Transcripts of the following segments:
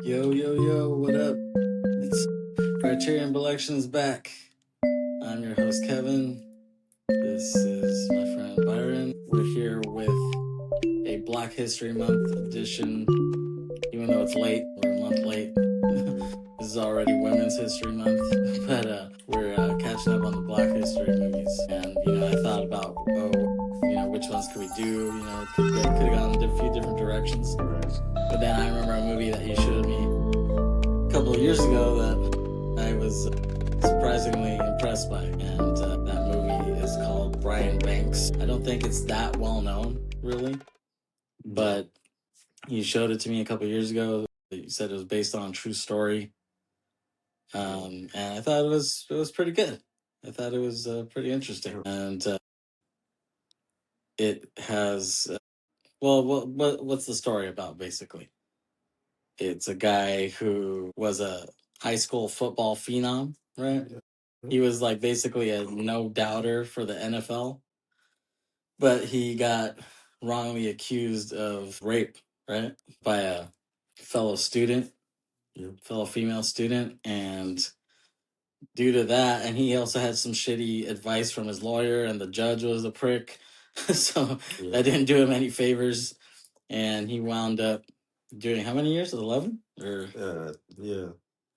Yo, yo, yo, what up? It's Briterion Bollection's back. I'm your host, Kevin. This is my friend Byron. We're here with a Black History Month edition. Even though it's late, we're a month late. This is already Women's History Month, but we're catching up on the Black History movies. And, I thought about, which ones could we do? It could have gone a few different directions. But then I remember a movie that you showed me a couple of years ago that I was surprisingly impressed by, and that movie is called Brian Banks. I don't think it's that well known, really, but you showed it to me a couple of years ago. You said it was based on a true story, and I thought it was pretty good. I thought it was pretty interesting, and it has what's the story about? Basically, it's a guy who was a high school football phenom, right? He was like basically a no doubter for the NFL, but he got wrongly accused of rape, right? By a fellow student, fellow female student. And due to that, and he also had some shitty advice from his lawyer, and the judge was a prick. So that didn't do him any favors. And he wound up doing how many years? 11? Or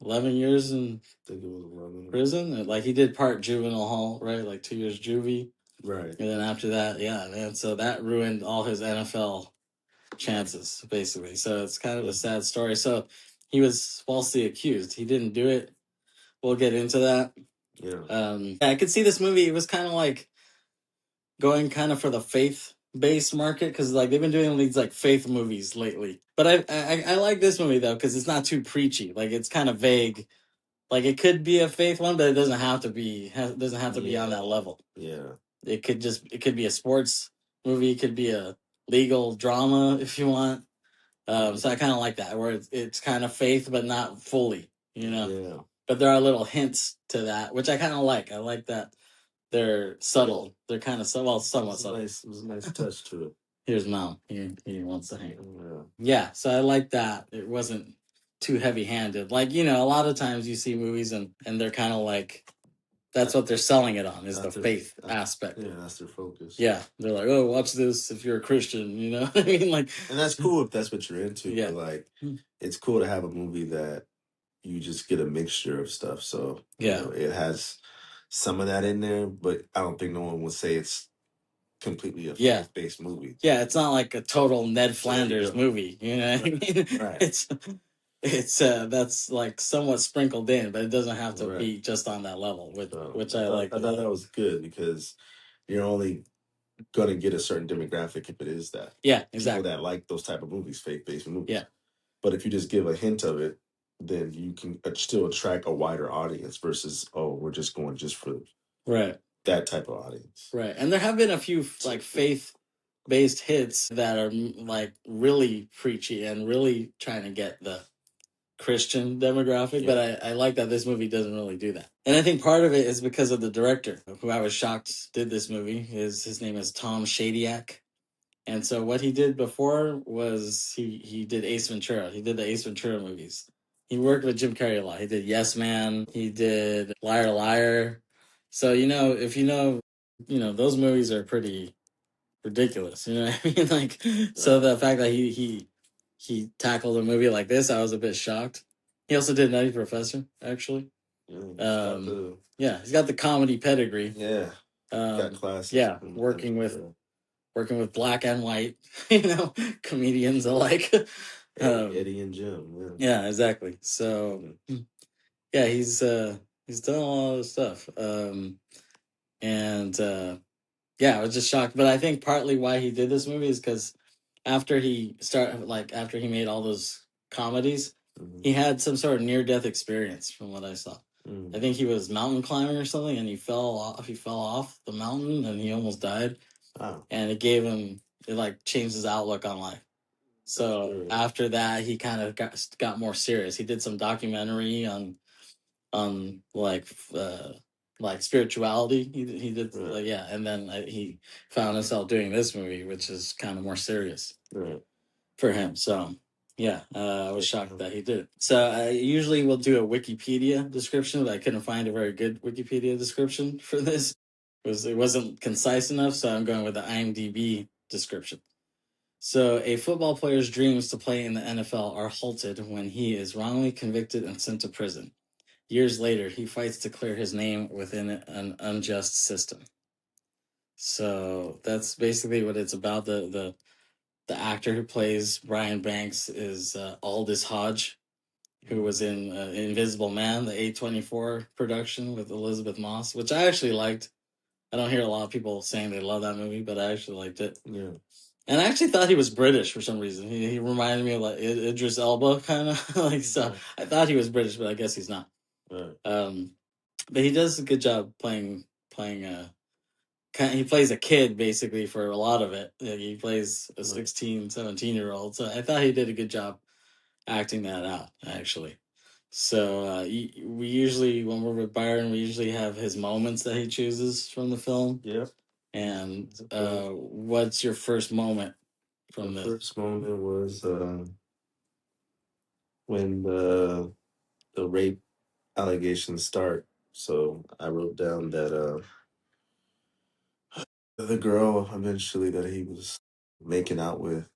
11 years in I think it was 11. prison. Like he did part juvenile hall, right? Like 2 years juvie. Right. And then after that, yeah, man. So that ruined all his NFL chances, basically. So it's kind of a sad story. So he was falsely accused. He didn't do it. We'll get into that. Yeah. I could see this movie. It was kind of like going kind of for the faith-based market, because like they've been doing these like faith movies lately. But I like this movie though, because it's not too preachy. Like it's kind of vague. Like it could be a faith one, but it doesn't have to be. Doesn't have to be on that level. Yeah. It could be a sports movie. It could be a legal drama if you want. So I kind of like that, where it's kind of faith, but not fully, Yeah. But there are little hints to that, which I kind of like. I like that they're subtle. They're kind of somewhat subtle. It was a nice touch to it. Here's Mom. He wants to hang. Yeah, so I like that. It wasn't too heavy-handed. Like, a lot of times you see movies and they're kind of like, that's what they're selling it on, is the faith aspect. Yeah, that's their focus. Yeah, they're like, oh, watch this if you're a Christian, you know what I mean? Like, and that's cool if that's what you're into. Yeah. But like, it's cool to have a movie that you just get a mixture of stuff. So it has some of that in there, but I don't think no one would say it's completely a faith-based movie. Yeah, it's not like a total Ned Flanders movie. You know what I mean? Right. It's that's like somewhat sprinkled in, but it doesn't have to be just on that level, which I like. I thought that was good, because you're only gonna get a certain demographic if it is that. Yeah, exactly. People that like those type of movies, faith-based movies. Yeah. But if you just give a hint of it, then you can still attract a wider audience versus, we're just going just for that type of audience. Right. And there have been a few like faith-based hits that are like really preachy and really trying to get the Christian demographic, but I like that this movie doesn't really do that. And I think part of it is because of the director, who I was shocked did this movie. His name is Tom Shadyac. And so what he did before was he did Ace Ventura. He did the Ace Ventura movies. He worked with Jim Carrey a lot. He did Yes Man. He did Liar Liar. So, if those movies are pretty ridiculous. You know what I mean? Like, so the fact that he tackled a movie like this, I was a bit shocked. He also did Nutty Professor, actually. Yeah, he's got the comedy pedigree. Yeah, got class. Yeah, working with black and white, comedians alike. Eddie and Jim. Yeah, exactly. So, yeah, he's done a lot of stuff. I was just shocked. But I think partly why he did this movie is because after he made all those comedies, he had some sort of near-death experience, from what I saw. I think he was mountain climbing or something, and he fell off the mountain, and he almost died. Wow. And it changed his outlook on life. So after that, he kind of got more serious. He did some documentary on spirituality. He did and then he found himself doing this movie, which is kind of more serious for him. So Yeah, I was shocked that he did it. So I usually will do a Wikipedia description, but I couldn't find a very good Wikipedia description for this. It wasn't concise enough, so I'm going with the IMDb description. So a football player's dreams to play in the NFL are halted when he is wrongly convicted and sent to prison. Years later, he fights to clear his name within an unjust system. So that's basically what it's about. The actor who plays Brian Banks is Aldous Hodge, who was in Invisible Man, the A24 production with Elizabeth Moss, which I actually liked. I don't hear a lot of people saying they love that movie, but I actually liked it. Yeah. And I actually thought he was British for some reason. He reminded me of like Idris Elba, kind of like so. I thought he was British, but I guess he's not. Right. But he does a good job playing. He plays a kid basically for a lot of it. Like, he plays a 16, 17-year-old. So I thought he did a good job acting that out, actually. So we usually, when we're with Byron, we usually have his moments that he chooses from the film. Yep. And what's your first moment from this? The first moment was when the rape allegations start. So I wrote down that the girl eventually that he was making out with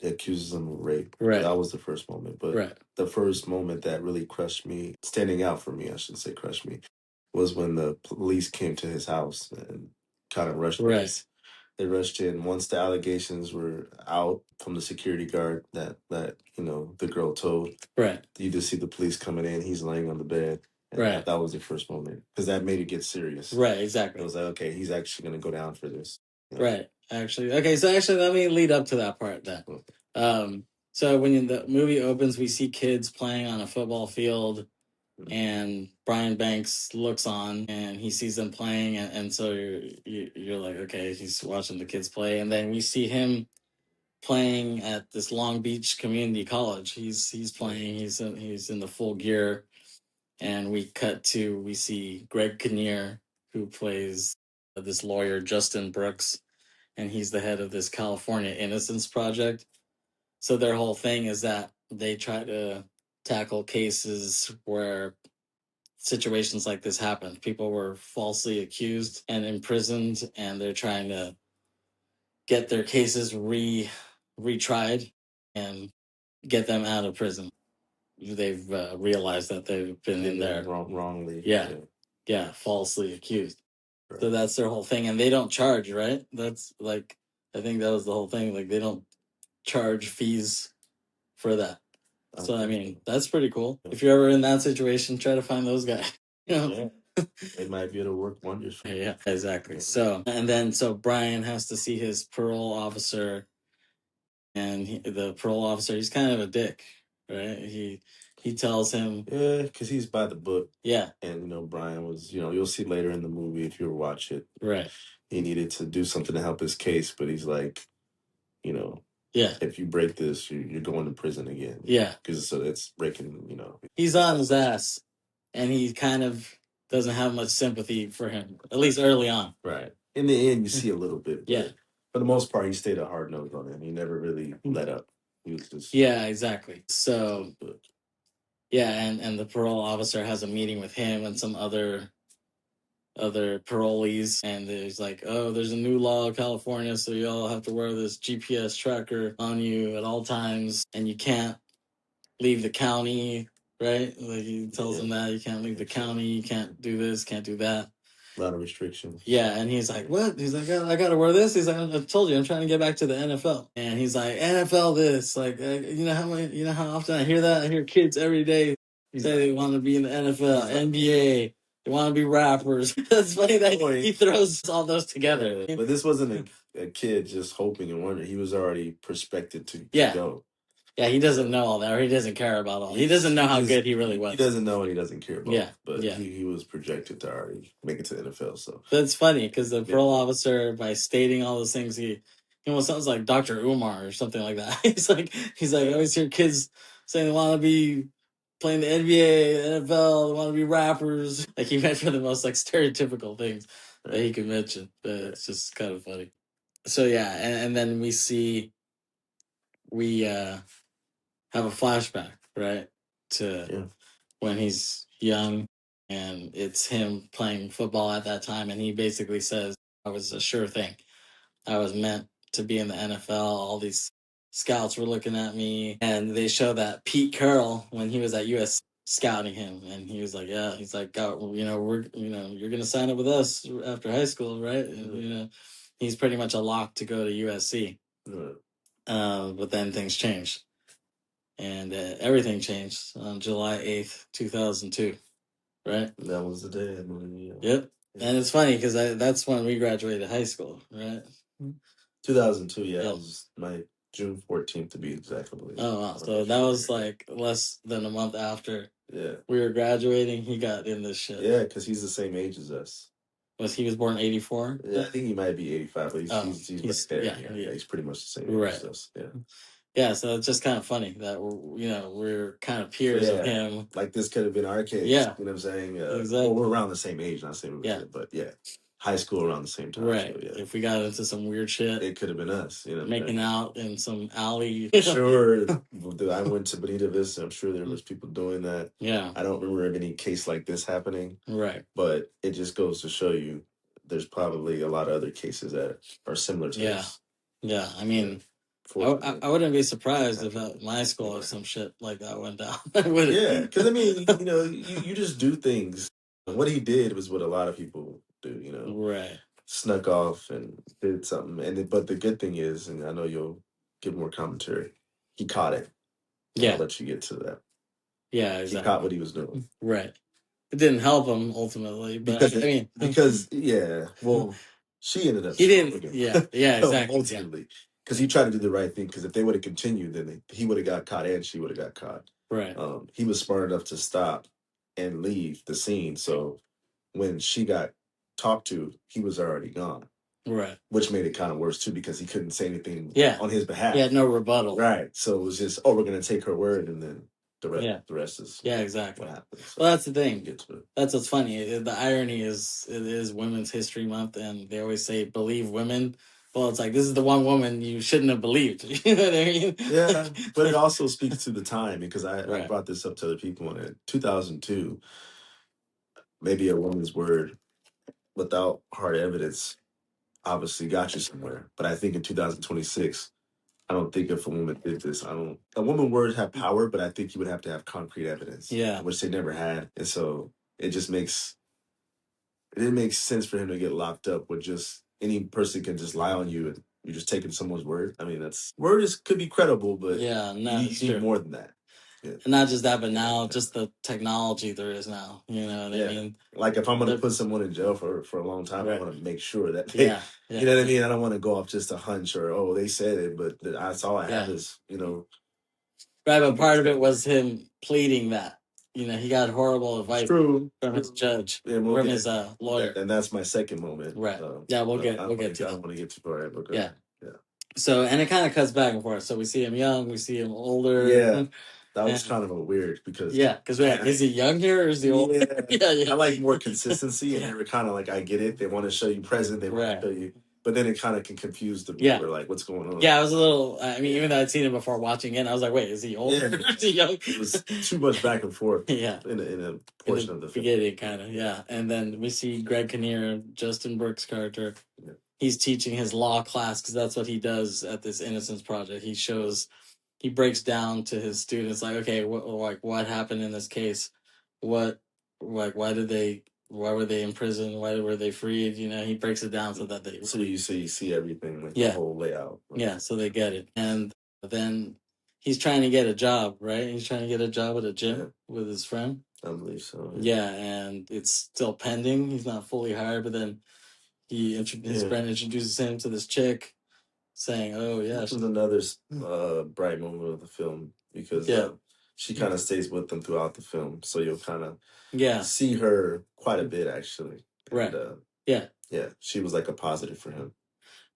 accuses him of rape. Right. That was the first moment. But the first moment that really crushed me, standing out for me, I should say crushed me, was when the police came to his house and kind of rushed him. They rushed in once the allegations were out from the security guard that the girl told. Right. You just see the police coming in. He's laying on the bed. And that was the first moment because that made it get serious. Right. Exactly. It was like, okay, he's actually going to go down for this. You know? Right. Actually, okay. So let me lead up to that part then. So when the movie opens, we see kids playing on a football field, and Brian Banks looks on and he sees them playing, and so you're like, okay, he's watching the kids play, and then we see him playing at this Long Beach Community College. He's playing. He's in the full gear, and we see Greg Kinnear, who plays this lawyer Justin Brooks, and he's the head of this California Innocence Project. So their whole thing is that they try to tackle cases where situations like this happen. People were falsely accused and imprisoned, and they're trying to get their cases retried and get them out of prison. They've realized that they've been in there wrongly. Yeah, falsely accused. Right. So that's their whole thing, and they don't charge, right? That's like, I think that was the whole thing. Like, they don't charge fees for that. So I mean, that's pretty cool. If you're ever in that situation, try to find those guys. Yeah. They might be able to work wonders for you. Yeah, exactly. So Brian has to see his parole officer, and the parole officer, he's kind of a dick, right? He tells him, yeah, because he's by the book. Yeah. And Brian was, you'll see later in the movie if you watch it. Right. He needed to do something to help his case, but he's like, yeah, if you break this, you're going to prison again. Yeah. Because so it's breaking, He's on his ass, and he kind of doesn't have much sympathy for him, at least early on. Right. In the end, you see a little bit. Yeah. For the most part, he stayed a hard nose on him. He never really let up. He was just. Yeah, exactly. So, yeah, and the parole officer has a meeting with him and some other parolees, and there's like, oh, there's a new law in California, so you all have to wear this GPS tracker on you at all times, and you can't leave the county, right? Like, he tells them that you can't leave the county, you can't do this, can't do that. A lot of restrictions. Yeah, and he's like, what? He's like, I got to wear this. He's like, I told you, I'm trying to get back to the NFL. And he's like, NFL this, like, how often I hear that? I hear kids every day say they want to be in the NFL, NBA. They want to be rappers. That's funny that he throws all those together. But this wasn't a kid just hoping and wondering. He was already prospected to go. Yeah, he doesn't know all that, or he doesn't care about all. He doesn't know how good he really was. He doesn't know, and he doesn't care about. Yeah, but he was projected to already make it to the NFL. So that's funny because the parole officer, by stating all those things, he almost sounds like Dr. Umar or something like that. he's like, I always hear kids saying they want to be playing the NBA, NFL, they want to be rappers. Like, he went for the most like stereotypical things that he could mention. But it's just kind of funny. So yeah, and then we see we have a flashback, right, to when he's young, and it's him playing football at that time, and he basically says, "I was a sure thing. I was meant to be in the NFL. All these scouts were looking at me," and they show that Pete Carroll when he was at US scouting him, and he was like, "Yeah," he's like, you're gonna sign up with us after high school, right?" And, he's pretty much a lock to go to USC. But then things changed, and everything changed on July 8th, 2002. Right? That was the day. I mean, Yep. Yeah. And it's funny because that's when we graduated high school, right? 2002, yeah. It was my June 14th to be exact. Oh, wow. So that was like less than a month after we were graduating. He got in this shit. Yeah, because he's the same age as us. He was born 84? Yeah, I think he might be 85, but he's right there. Yeah, he's pretty much the same age as us. Yeah. Yeah, so it's just kind of funny that we're kind of peers of him. Like this could have been our kids. Yeah. You know what I'm saying? Exactly. Well, we're around the same age, not same age, but high school around the same time. Right. So, if we got into some weird shit, it could have been us. Making out in some alley. Sure. I went to Bonita Vista. I'm sure there was people doing that. Yeah. I don't remember any case like this happening. Right. But it just goes to show you there's probably a lot of other cases that are similar to this. Yeah. I mean, I wouldn't be surprised if at my school or some shit like that went down. Yeah, because I mean, you just do things. What he did was what a lot of people do. Right. Snuck off and did something. But the good thing is, and I know you'll give more commentary, he caught it. I'll let you get to that. Yeah, exactly. He caught what he was doing. Right. It didn't help him ultimately, but well, she ended up. He didn't. Yeah, exactly. Ultimately, because he tried to do the right thing. Because if they would have continued, then he would have got caught and she would have got caught. Right. He was smart enough to stop and leave the scene. So when she got talked to, he was already gone. Right. Which made it kind of worse too, because he couldn't say anything on his behalf. He had no rebuttal. Right. So it was just, we're going to take her word, and then the rest is exactly what happens. So, well, that's the thing. That's what's funny. The irony is it is Women's History Month, and they always say believe women. Well, it's like this is the one woman you shouldn't have believed. You know what I mean? Yeah, but it also speaks to the time, because I brought this up to other people, and in 2002, maybe a woman's word without hard evidence obviously got you somewhere. But I think in 2026, I don't think if a woman did this, a woman words have power, but I think you would have to have concrete evidence. Yeah. Which they never had. And so it didn't make sense for him to get locked up with just any person can just lie on you and you're just taking someone's word. I mean, could be credible, but you need more than that. Yeah. And not just that, but now just the technology there is now. You know what I mean? Like if I'm going to put someone in jail for a long time, I want to make sure that they, you know what I mean? I don't want to go off just a hunch or, they said it, but that's all I have is, Right, but part of it was him pleading that. He got horrible advice from his judge, from his lawyer. And that's my second moment. Right. We'll get to that. I don't want to get too far. Yeah. So, and it kind of cuts back and forth. So we see him young, we see him older. Yeah. That was kind of a weird because... Yeah, because is he young here or is he old? Yeah. I like more consistency, and they were kind of like, I get it. They want to show you present. They want to show you... But then it kind of can confuse the viewer, like, what's going on? Yeah, I was a little... I mean, even though I'd seen him before watching it, I was like, wait, is he old or is he young? It was too much back and forth in a portion of the film. Beginning, kind of, And then we see Greg Kinnear, Justin Brooks' character. Yeah. He's teaching his law class because that's what he does at this Innocence Project. He breaks down to his students like, okay, what happened in this case? Why were they in prison? Why were they freed? He breaks it down so that they... So you see everything, like the whole layout. Yeah, so they get it. And then he's trying to get a job, right? He's trying to get a job at a gym with his friend. I believe so. Yeah, and it's still pending. He's not fully hired, but then his friend introduces him to this chick, saying, "Oh yeah." This was another bright moment of the film because she kind of stays with them throughout the film, so you'll kind of see her quite a bit actually. And, right. She was like a positive for him.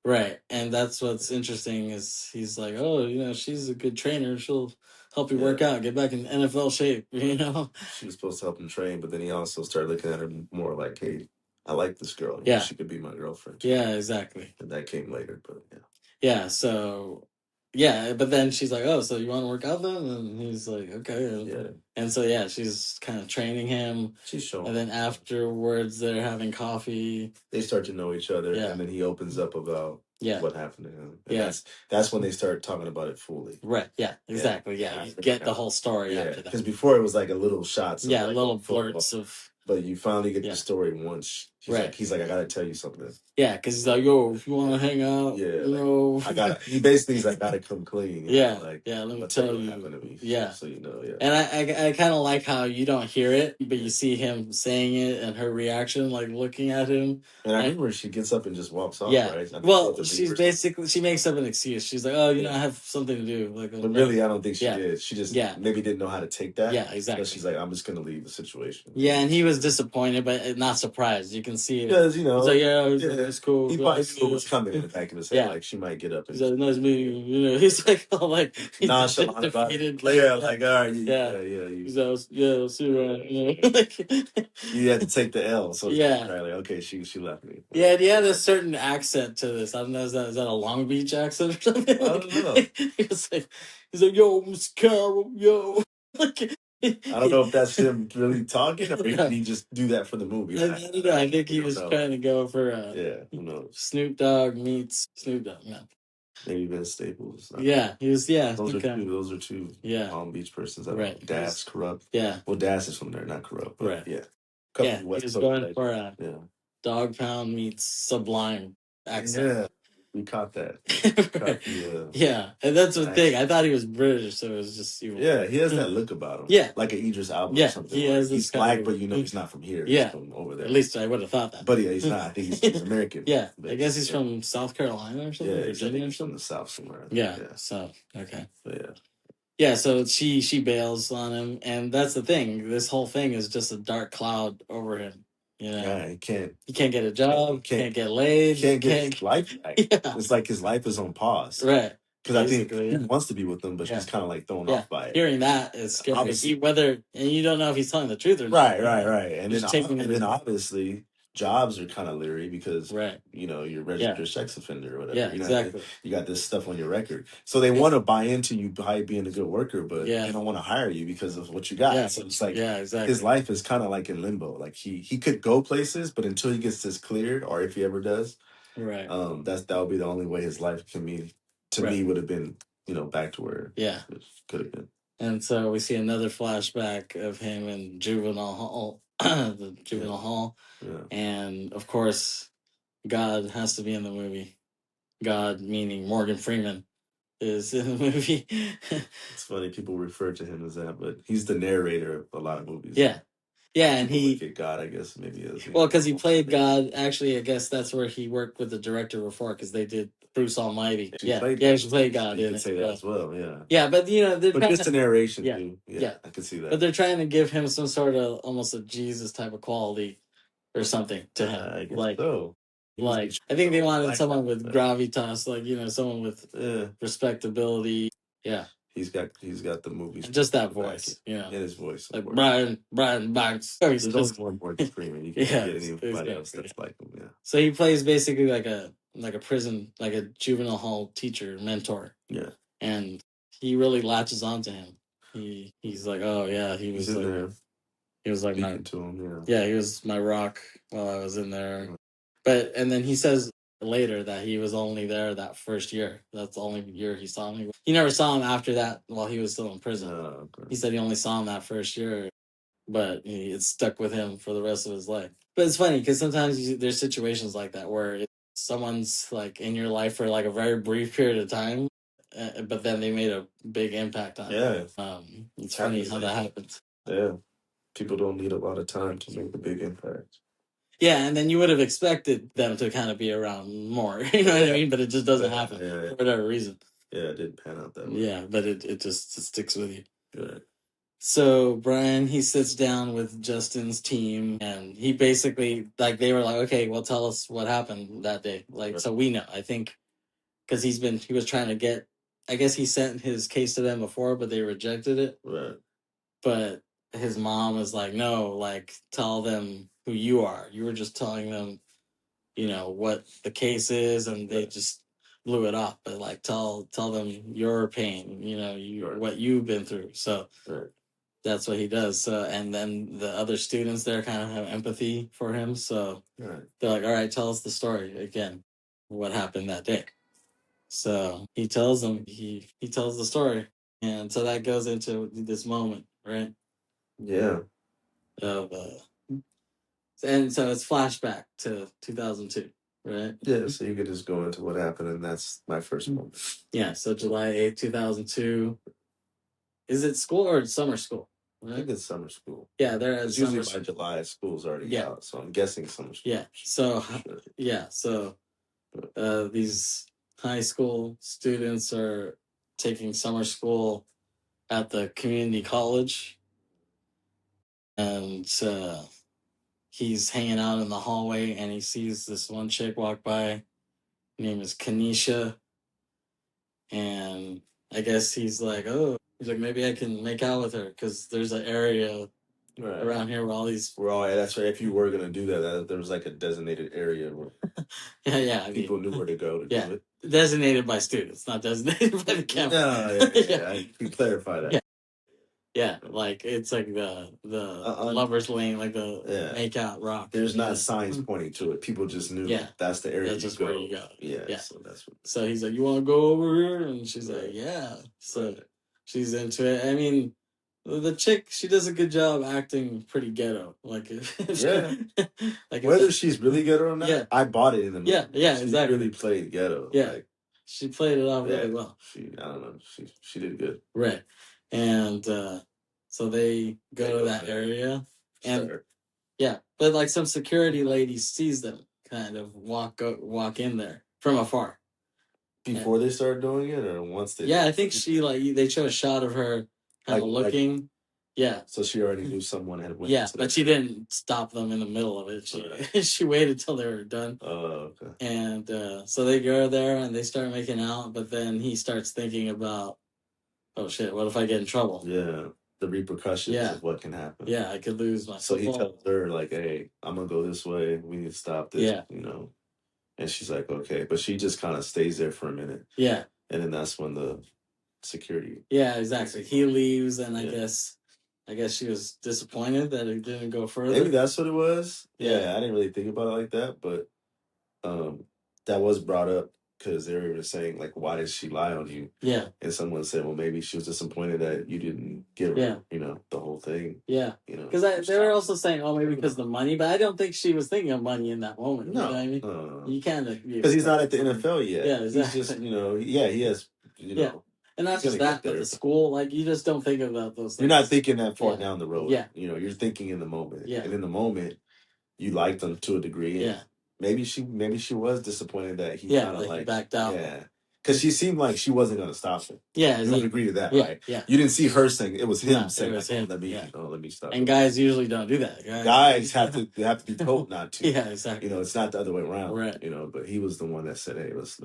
Right, and that's what's interesting is he's like, oh, she's a good trainer. She'll help you work out, get back in NFL shape. She was supposed to help him train, but then he also started looking at her more like, hey, I like this girl. She could be my girlfriend. Yeah, exactly. And that came later, but Yeah, so yeah, but then she's like, "Oh, so you want to work out then?" And he's like, "Okay." Yeah. And so yeah, she's kind of training him. She's showing. And then afterwards, they're having coffee. They start to know each other, and then he opens up about what happened to him. And that's when they start talking about it fully. Right. Yeah. Exactly. Yeah. You get the whole story after that. Because before it was like a little shots. Of like little blurts of. But you finally get the story once. He's like, I gotta tell you something. Yeah, because he's like, yo, if you want to hang out, he basically is like, gotta come clean. Let me tell you. Happened to me. Yeah. So you know, And I kind of like how you don't hear it, but you see him saying it and her reaction, like looking at him. And I remember she gets up and just walks off, right? Well, she's basically, she makes up an excuse. She's like, oh, I have something to do. Like, but really, I don't think she did. She just maybe didn't know how to take that. Yeah, exactly. So she's like, I'm just going to leave the situation. Yeah, and he was disappointed, but not surprised. You can see it. Because, he's like, it's cool. He probably knew what was coming in the back of his head. Like, she might get up and he's like, nice meeting you. He's like, oh, like, nonchalant about it. Like, all right. He's like, I'll see you around. Like, you had to take the L. So like, okay, she left me. Yeah, and he had a certain accent to this. I don't know, is that a Long Beach accent or something? I don't know. he's like, yo, Miss Carroll, yo. Like, I don't know if that's him really talking, or did he just do that for the movie? I don't know. I think he was trying to go for who knows? Snoop Dogg meets Snoop Dogg. No. Maybe Vince Staples. He was. Yeah, those are two. Palm Beach persons. Right. Das Corrupt. Yeah. Well, Das is from there, not Corrupt. But right. Yeah. He was going for Dog Pound meets Sublime accent. Yeah. We caught that. And that's the thing. I thought he was British, so it was just evil. Yeah, he has that look about him. Yeah, like an Idris Elba or something. He has he's black, but he's not from here. Yeah, he's from over there. At least I would have thought that. But he's not. I think he's American. I guess he's from South Carolina or something. Virginia or something. From the South somewhere. So okay. But yeah, so she bails on him, and that's the thing. This whole thing is just a dark cloud over him. He can't get a job, can't get laid, can't get his life back. It's like his life is on pause. Right. Because I think he wants to be with them, but she's kind of like thrown off by it. Hearing that is scary. And you don't know if he's telling the truth or not. Right. And then obviously jobs are kind of leery because you're registered sex offender or whatever. Yeah, exactly. You got this stuff on your record, so they want to buy into you by being a good worker, but they don't want to hire you because of what you got. Yeah. So it's like exactly. His life is kind of like in limbo. Like he could go places, but until he gets this cleared, or if he ever does, right, that would be the only way his life can be. To me, would have been back to where it could have been. And so we see another flashback of him in juvenile hall, the juvenile hall. Yeah. And of course, God has to be in the movie. God, meaning Morgan Freeman, is in the movie. It's funny, people refer to him as that, but he's the narrator of a lot of movies. Yeah. Yeah, and he look at God, I guess maybe is. Well, because he played God. Actually, I guess that's where he worked with the director before, because they did Bruce Almighty. She played God. You could say that as well. Yeah. Yeah, but but just a narration too. Yeah, I could see that. But they're trying to give him some sort of almost a Jesus type of quality or something to him. I guess so. Like, I think they wanted someone with gravitas, like someone with respectability. Yeah. He's got the movies. Just that voice, in his voice. Like Brian Banks. There's only one Morgan Freeman. You can't get anybody else that's like him. Yeah. So he plays basically like a prison, like a juvenile hall teacher, mentor. Yeah. And he really latches onto him. He's like, oh yeah, he was like there. He was like my to him, he was my rock while I was in there. But and then he says later that he was only there that first year. That's the only year he saw him. He never saw him after that while he was still in prison. Okay. He said he only saw him that first year, but it stuck with him for the rest of his life. But it's funny because sometimes there's situations like that where someone's like in your life for like a very brief period of time, but then they made a big impact on you. It's funny how that happens. Yeah. People don't need a lot of time to make a big impact. Yeah, and then you would have expected them to kind of be around more, you know what I mean? But it just doesn't happen for whatever reason. Yeah, it didn't pan out that way. Yeah, but it just sticks with you. Good. So Brian, he sits down with Justin's team, and he basically, like, they were like, okay, well, tell us what happened that day. Like, so we know, I think, because he was trying to get, I guess he sent his case to them before, but they rejected it. Right. But his mom was like, no, like, tell them who you are. You were just telling them, what the case is, and they just blew it off, but like tell them your pain, what you've been through. So that's what he does. So, and then the other students there kind of have empathy for him. So they're like, all right, tell us the story again, what happened that day. So he tells them, he tells the story. And so that goes into this moment, right? Yeah. Of and so it's flashback to 2002, right? Yeah, so you could just go into what happened, and that's my first moment. Yeah, so July 8th, 2002. Is it school or summer school? Right? I think it's summer school. Yeah, they're at usually by July, school's already out, so I'm guessing summer school. Yeah, so these high school students are taking summer school at the community college, and he's hanging out in the hallway, and he sees this one chick walk by. Her name is Kanisha, and I guess he's like, maybe I can make out with her because there's an area around here where all these. That's right. If you were gonna do that, there was like a designated area where people knew where to go to do it. Designated by students, not designated by the campus. No, I can clarify that. Yeah, like it's like the lovers lane, like the make out rock. There's not signs pointing to it. People just knew that's the area. That's just where you go. Yeah. So that's what. So he's like, "You want to go over here?" And she's like, "Yeah." So she's into it. I mean, the chick, she does a good job acting pretty ghetto. Like, like whether she's really ghetto or not, I bought it in the movie. Yeah, exactly. She really played ghetto. Yeah, she played it off really well. I don't know. She did good. Right. And so they go to that area, and but like some security lady sees them kind of walk in there from afar. Before they start doing it, or once they? Yeah, I think they show a shot of her kind of looking. So she already knew someone had went. Yeah, but she didn't stop them in the middle of it. She waited till they were done. Oh, okay. And so they go there and they start making out, but then he starts thinking about, oh shit, what if I get in trouble? Yeah, the repercussions of what can happen. Yeah, I could lose my So he tells her, like, hey, I'm going to go this way. We need to stop this, And she's like, okay. But she just kind of stays there for a minute. Yeah. And then that's when the security. Yeah, exactly. He leaves, and I guess she was disappointed that it didn't go further. Maybe that's what it was. Yeah, I didn't really think about it like that, but that was brought up because they were saying, like, why did she lie on you? Yeah. And someone said, well, maybe she was disappointed that you didn't give her, the whole thing. Yeah. Because they were also saying, oh, maybe because of the money, but I don't think she was thinking of money in that moment. No. You know what I mean? You can't. Because he's not at the NFL yet. Yeah, exactly. He's just, he has, And not just that, but the school, like, you just don't think about those things. You're not thinking that far down the road. Yeah. You're thinking in the moment. Yeah. And in the moment, you liked them to a degree. Yeah. Maybe she was disappointed that he kind of like backed out. Yeah. Because she seemed like she wasn't going to stop him. Yeah. You would agree to that, right? Yeah. You didn't see her saying it was him saying, him. Let me stop. And guys usually don't do that. Guys have to be told not to. Yeah, exactly. It's not the other way around. Right. But he was the one that said, hey, let's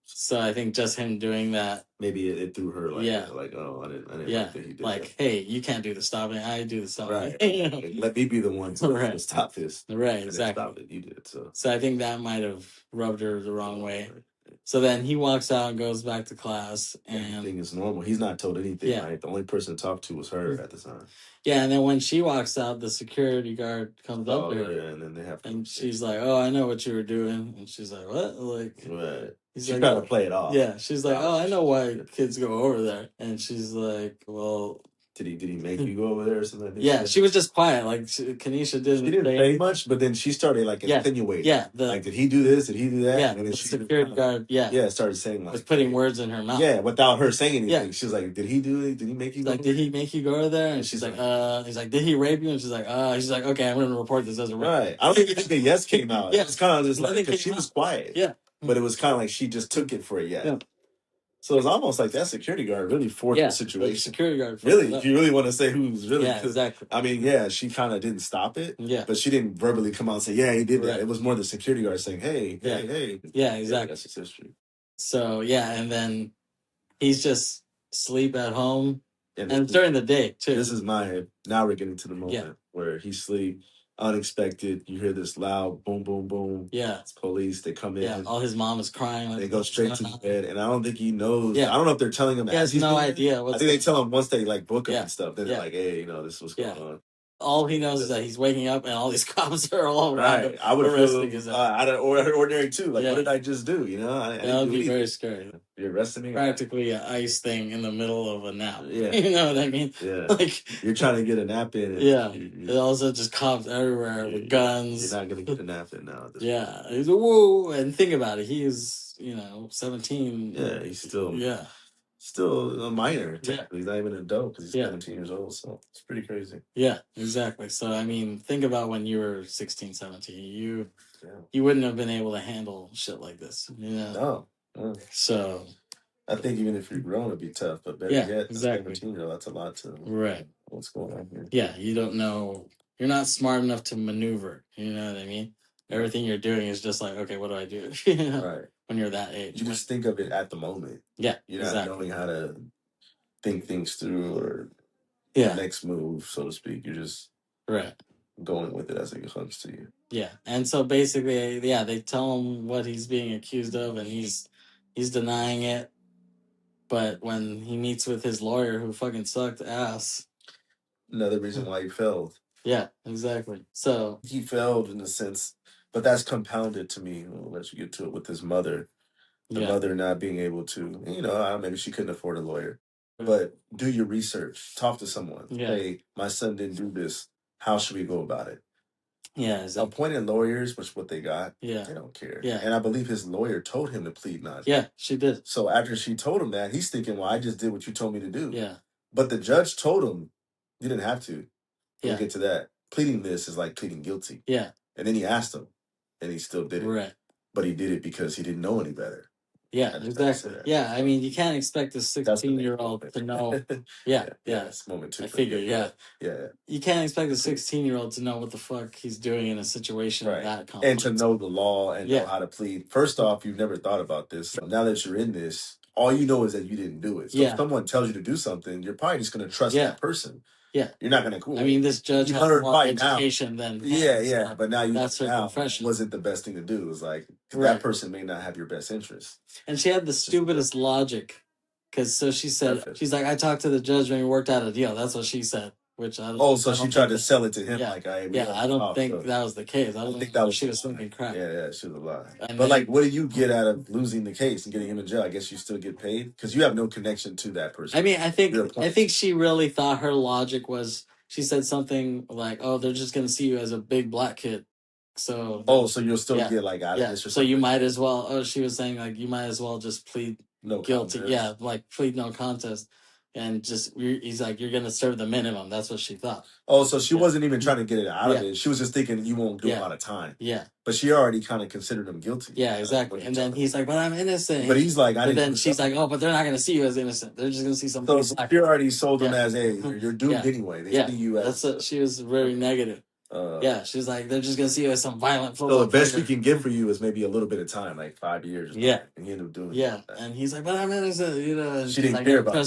So I think just him doing that, maybe it threw her like oh, I didn't like that he did like that. Hey, you can't do the stopping, I do the stopping. Right. Let me be the one to stop this. Right, exactly. Stop it. You did so I think that might have rubbed her the wrong way. Right. So then he walks out and goes back to class, and everything is normal. He's not told anything. Right? The only person to talk to was her at the time. Yeah, and then when she walks out, the security guard comes up to her, and then they have to. And she's like, "Oh, I know what you were doing," and she's like, "What?" Like, right. She's like, trying to play it off. Yeah, she's like, "Oh, I know why kids go over there," and she's like, "Well." Did he make you go over there or something? Yeah, she was just quiet. Like Kanisha didn't. She didn't say much, but then she started like insinuating. Yeah, like did he do this? Did he do that? Yeah, and then the security guard. Yeah, started saying like was putting words in her mouth. Yeah, without her saying anything. Yeah. She was like, "Did he do it? Did he make you go?" Like, did he make you go over there? And she's like, he's like, "Did he rape you?" And she's like, She's like, "Okay, I'm going to report this as a rape." Right. I don't even think a yes came out. Yeah, it's kind of just like because she was quiet. Yeah, but it was kind of like she just took it for a yes. Yeah. So it's almost like that security guard really forced the situation. The security guard really, if you really want to say who's really... Yeah, exactly. I mean, she kind of didn't stop it. Yeah. But she didn't verbally come out and say, yeah, he did that. It was more the security guard saying, hey. Yeah, exactly. That's his history. So, and then he's just asleep at home. And during the day, too. This is now we're getting to the moment where he's asleep. unexpected. You hear this loud boom, boom, boom. Yeah. It's police. They come in. Yeah. All his mom is crying. Like, they go straight to bed, and I don't think he knows. Yeah. I don't know if they're telling him. He has no idea. I think they tell him once they like book him and stuff. Then they're like, "Hey, this is what's going on." All he knows is that he's waking up and all these cops are all around him. I would feel ordinary too. Like, what did I just do? That would be very scary. You're arresting me. Practically an ice thing in the middle of a nap. Yeah, you know what I mean. Yeah, like you're trying to get a nap in. And also just cops everywhere with guns. You're not gonna get a nap in now. Yeah, he's a whoa. And think about it. He is 17. Yeah, he's still a minor. Technically, he's not even an adult because he's 17 years old. So it's pretty crazy. Yeah, exactly. So I mean, think about when you were 16, 17. You wouldn't have been able to handle shit like this. No. So I think even if you're grown, it'd be tough. But better yet, exactly. 17-year-old, that's a lot to what's going on here. Yeah, you don't know. You're not smart enough to maneuver. You know what I mean? Everything you're doing is just like, okay, what do I do? Right. When you're that age. You just think of it at the moment. Yeah. You're not knowing how to think things through or the next move, so to speak. You're just going with it as it comes to you. Yeah. And so basically, they tell him what he's being accused of, and he's denying it. But when he meets with his lawyer, who fucking sucked ass. Another reason why he failed. Yeah, exactly. So he failed in a sense, but that's compounded to me. I'll let you get to it with his mother. The mother not being able to, maybe she couldn't afford a lawyer. But do your research. Talk to someone. Yeah. Hey, my son didn't do this. How should we go about it? Yeah, exactly. Appointed lawyers, which what they got. Yeah. They don't care. Yeah. And I believe his lawyer told him to plead not. Yeah, she did. So after she told him that, he's thinking, well, I just did what you told me to do. Yeah. But the judge told him, you didn't have to. We'll get to that. Pleading this is like pleading guilty. Yeah. And then he asked him, and he still did it. Right. But he did it because he didn't know any better. Yeah, exactly. Yeah, I mean, you can't expect a 16-year-old to know. Yeah. It's moment two. I figure, yeah. You can't expect a 16-year-old to know what the fuck he's doing in a situation of that complex. And to know the law and know how to plead. First off, you've never thought about this. So now that you're in this, all you know is that you didn't do it. So if someone tells you to do something, you're probably just going to trust that person. Yeah. You're not going to... I mean, this judge has more education than... Yeah. But now that's her confession. Wasn't the best thing to do. It was like, that person may not have your best interest. And she had the stupidest logic. Because she said, she's like, I talked to the judge when we worked out a deal. That's what she said. Which I don't, so she tried to sell it to him like, I don't think that was the case. I don't think that was she was thinking crap. Yeah, she was a lie. But like, what do you get out of losing the case and getting him in jail? I guess you still get paid because you have no connection to that person. I mean, I think she really thought her logic was. She said something like, "Oh, they're just gonna see you as a big black kid." So so you'll still get like out of this or something. So you might as well. Oh, she was saying like you might as well just plead guilty. Contest. Yeah, like plead no contest. And he's like, you're going to serve the minimum. That's what she thought. Oh, so she wasn't even trying to get it out of it. She was just thinking you won't do a lot of time. Yeah. But she already kind of considered him guilty. Yeah, exactly. And then he's like, but I'm innocent. But he's like, But then she's like, oh, but they're not going to see you as innocent. They're just going to see something. So you already sold him as, hey, you're doomed anyway. They see you as... That's she was very negative. She's like, they're just gonna see you as some violent football. So the best we can get for you is maybe a little bit of time, like 5 years. Yeah, and he ended up doing it. Yeah, and he's like, but I'm innocent, And she didn't care about that.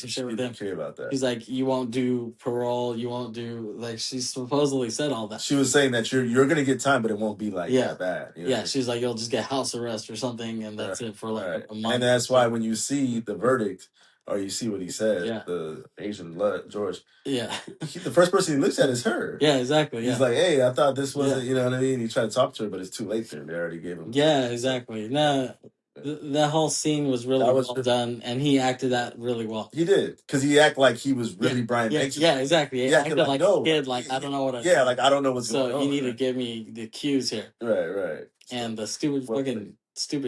She didn't care about that. He's like, you won't do parole, you won't do she supposedly said all that. She was saying that you're gonna get time, but it won't be like that bad. She's like, you'll just get house arrest or something, and that's it for like a month. And that's why when you see the verdict. Or you see what he said, the Asian George. Yeah. The first person he looks at is her. Yeah, exactly. He's like, hey, I thought this wasn't, you know what I mean? He tried to talk to her, but it's too late there. They already gave him. Yeah, exactly. No, that whole scene was really well done, and he acted that really well. He did, because he acted like he was really Brian Banks. Yeah, exactly. He acted like a kid, like, I don't know what I Yeah, like, I don't know what's going on. So you need to give me the cues here. Right. And the stupid fucking and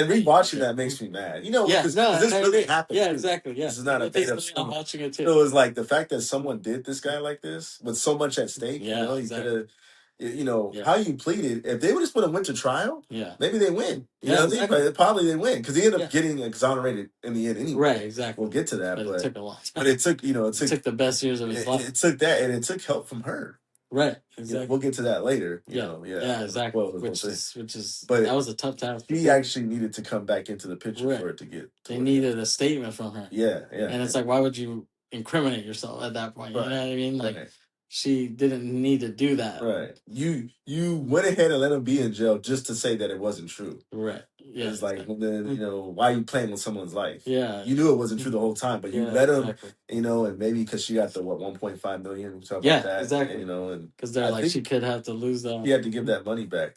rewatching that makes me mad. Because this really happened. Yeah, exactly. Yeah. This is not a made up story. I'm watching it too. It was like the fact that someone did this guy like this with so much at stake. Yeah, he could have. How you pleaded. If they would just went to trial, maybe they win. You know what I mean? But probably they win because he ended up getting exonerated in the end anyway. Right, exactly. We'll get to that, but it took a long time. But it took it took the best years of his life. It took that, and it took help from her. Right, exactly. We'll get to that later. Yeah, exactly. Which is but that was a tough task. He actually needed to come back into the picture for it to get. They needed a statement from her. Yeah. And it's like, why would you incriminate yourself at that point? You know what I mean? Like, she didn't need to do that. Right. You went ahead and let him be in jail just to say that it wasn't true. Right. Yeah. It's like, well, then, why are you playing with someone's life? Yeah. You knew it wasn't true the whole time, but you let him, and maybe because she got the 1.5 million, something like that. Exactly. And because they're like, she could have to lose that. He had to give that money back.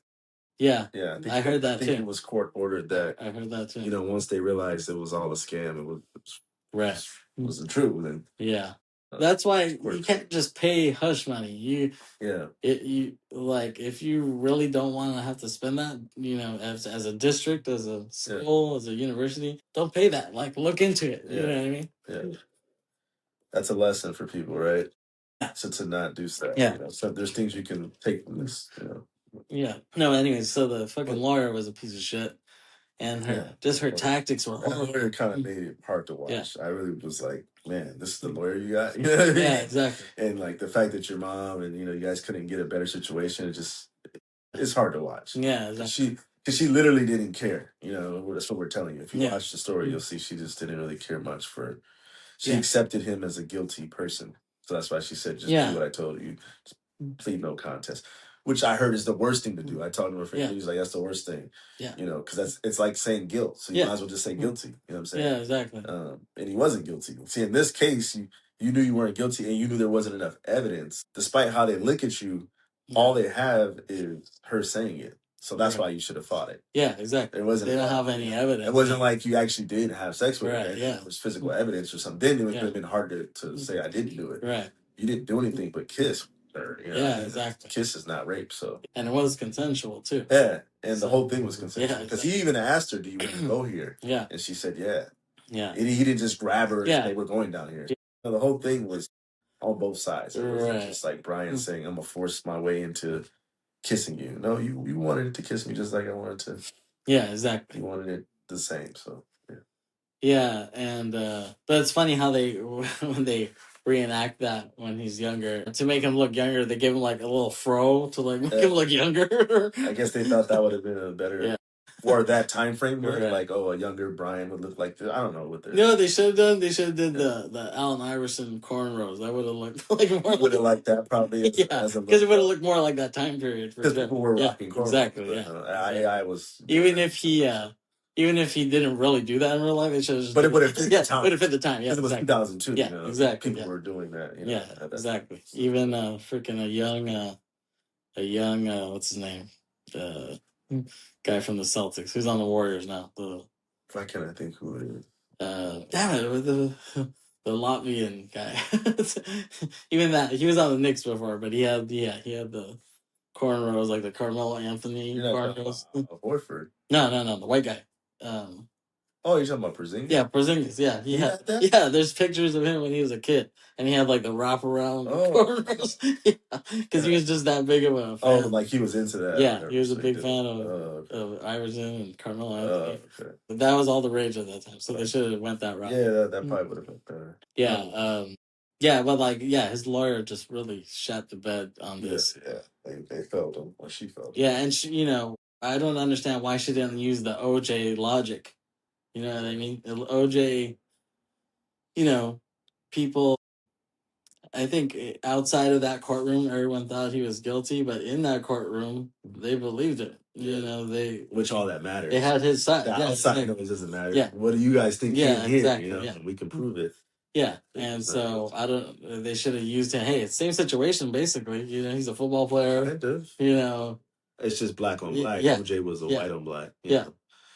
Yeah. Yeah. I heard that too. It was court ordered that. I heard that too. Once they realized it was all a scam, right. It wasn't true. Then that's why you can't just pay hush money. If you really don't want to have to spend that, as a district, as a school, as a university, don't pay that. Like, look into it. You know what I mean? Yeah. That's a lesson for people, right? So to not do stuff. Yeah. So there's things you can take from this. Yeah. No. Anyways, so the fucking lawyer was a piece of shit, and her tactics were horrible. The lawyer kind of made it hard to watch. I really was like, man, this is the lawyer you got. You know what I mean? Yeah, exactly. And like the fact that your mom and you guys couldn't get a better situation, it's hard to watch. Yeah, exactly. Because she literally didn't care. That's what we're telling you. If you watch the story, you'll see she just didn't really care much for. She accepted him as a guilty person, so that's why she said, "Just do what I told you, plead no contest." Which I heard is the worst thing to do. I talked to her friend. He was like, "That's the worst thing." Yeah. Because it's like saying guilt. So you might as well just say guilty. You know what I'm saying? Yeah, exactly. And he wasn't guilty. See, in this case, you knew you weren't guilty, and you knew there wasn't enough evidence. Despite how they look at you, all they have is her saying it. So that's why you should have fought it. Yeah, exactly. It wasn't. They don't have any evidence. It wasn't like you actually did have sex with her. Right. Yeah. It was physical evidence or something. Then it would have been harder to say I didn't do it. Right. You didn't do anything but kiss her. Exactly. Kiss is not rape. So. And it was consensual too. Yeah, and the whole thing was consensual because he even asked her, "Do you want to go here?" Yeah. And she said, "Yeah." Yeah. And he didn't just grab her and say, "We're going down here." So the whole thing was on both sides. It wasn't just like Brian saying, "I'm gonna force my way into kissing you." No, you wanted to kiss me just like I wanted to. Yeah, exactly. You wanted it the same. So yeah, and but it's funny how they when they reenact that when he's younger to make him look younger, they give him like a little fro to like make him look younger. I guess they thought that would have been a better. For that time frame, like a younger Brian would look like this. I don't know what they're. No, they should have done. They should have did the Allen Iverson cornrows. That would have looked like more. Would have liked that probably. Because it would have looked more like that time period. Because people were rocking cornrows. Exactly. AI was. Even if he didn't really do that in real life, it should have. But it would have fit the time. Would have fit the time. Yeah, because it was 2002. Yeah, exactly. People were doing that. Exactly. Even freaking a young what's his name, guy from the Celtics who's on the Warriors now. Why can't I think who it is? Damn it, the Latvian guy. Even that he was on the Knicks before, but he had the cornrows like the Carmelo Anthony cornrows. Horford. No, the white guy. Oh, you're talking about Porzingis? Yeah, Porzingis. Yeah, he had that? Yeah, there's pictures of him when he was a kid, and he had like the wraparound cornrows. Because he was just that big of a fan. Oh, like he was into that. Yeah, he was a big fan of Iverson and Carmelo Anthony. Okay. But that was all the rage at that time, so they should have went that route. Yeah, that probably would have been better. Yeah, but his lawyer just really shat the bed on this. Yeah, they felt him, or she felt him. Yeah, and she, I don't understand why she didn't use the OJ logic. You know what I mean? OJ, people, I think outside of that courtroom, everyone thought he was guilty, but in that courtroom, they believed it. Which all that matters. They had his side. The outside noise doesn't matter. Yeah. What do you guys think? Yeah, here? exactly. We can prove it. Yeah, and so they should have used him. Hey, it's same situation basically. He's a football player. It does. It's just black on black. Yeah. OJ was a white on black. Yeah.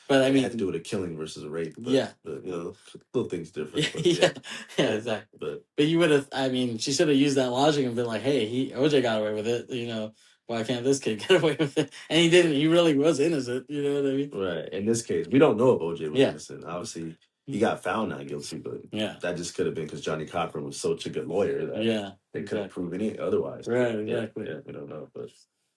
But I mean, had to do with a killing versus a rape. But, but little things different. But, yeah, exactly. But you would have. I mean, she should have used that logic and been like, "Hey, OJ got away with it. Why can't this kid get away with it?" And he didn't. He really was innocent. You know what I mean? Right. In this case, we don't know if OJ was innocent. Obviously, he got found not guilty, but that just could have been because Johnny Cochran was such a good lawyer that they couldn't prove any otherwise. Right. Exactly. Yeah. We don't know, but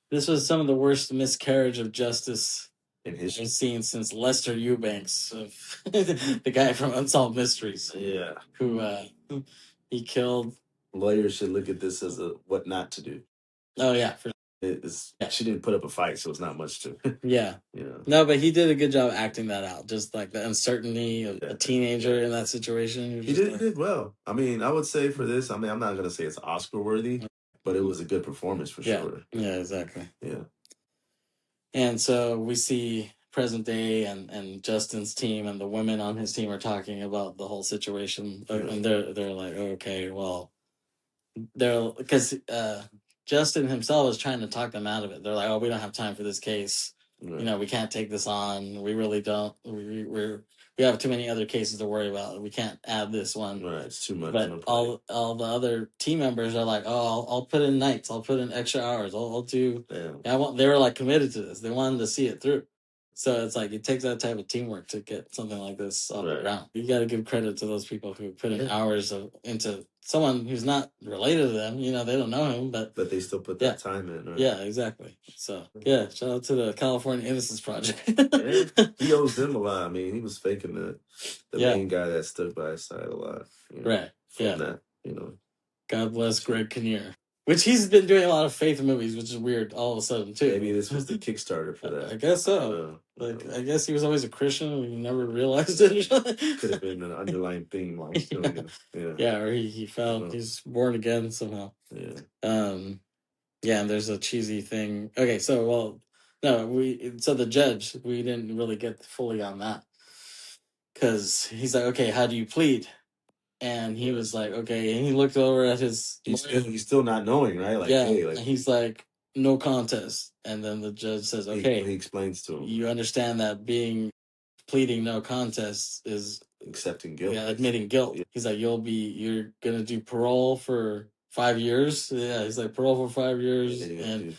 this was some of the worst miscarriage of justice in history seen since Lester Eubanks, the guy from Unsolved Mysteries. Yeah. Who he killed. Lawyers should look at this as a what not to do. Oh yeah. She didn't put up a fight, so it's not much to. Yeah. No, but he did a good job acting that out. Just like the uncertainty of a teenager in that situation. He did well. I mean, I would say for this, I'm not going to say it's Oscar worthy, But it was a good performance for sure. Yeah, exactly. Yeah. And so we see present day and Justin's team and the women on his team are talking about the whole situation. And they're like, okay, well, because Justin himself is trying to talk them out of it. They're like, oh, we don't have time for this case. You know, we can't take this on. We really don't. We have too many other cases to worry about. We can't add this one. Right, it's too much. But all the other team members are like, oh, I'll put in nights. I'll put in extra hours. I'll do. Yeah, they were like committed to this. They wanted to see it through. So it's like it takes that type of teamwork to get something like this off the ground. You got to give credit to those people who put in hours into someone who's not related to them. You know, they don't know him, but they still put that time in. Right? Yeah, exactly. So yeah, shout out to the California Innocence Project. He owes them a lot. I mean, he was faking the main guy that stood by his side a lot. You know, right. From that, you know. God bless Greg Kinnear. Which he's been doing a lot of faith movies, which is weird all of a sudden too. Maybe this was the Kickstarter for that. I guess so. I guess he was always a Christian and he never realized it. Could have been an underlying theme. Or he found he's born again somehow. Yeah, and there's a cheesy thing. Okay, so the judge, we didn't really get fully on that. Because he's like, okay, how do you plead? And he was like, okay, and he looked over at his... He's still not knowing, right? Like, hey, and he's like, no contest. And then the judge says, okay. He explains to him. You understand that pleading no contest is... accepting guilt. Yeah, admitting guilt. Yeah. He's like, you're going to do parole for 5 years. Yeah, he's like, parole for 5 years. And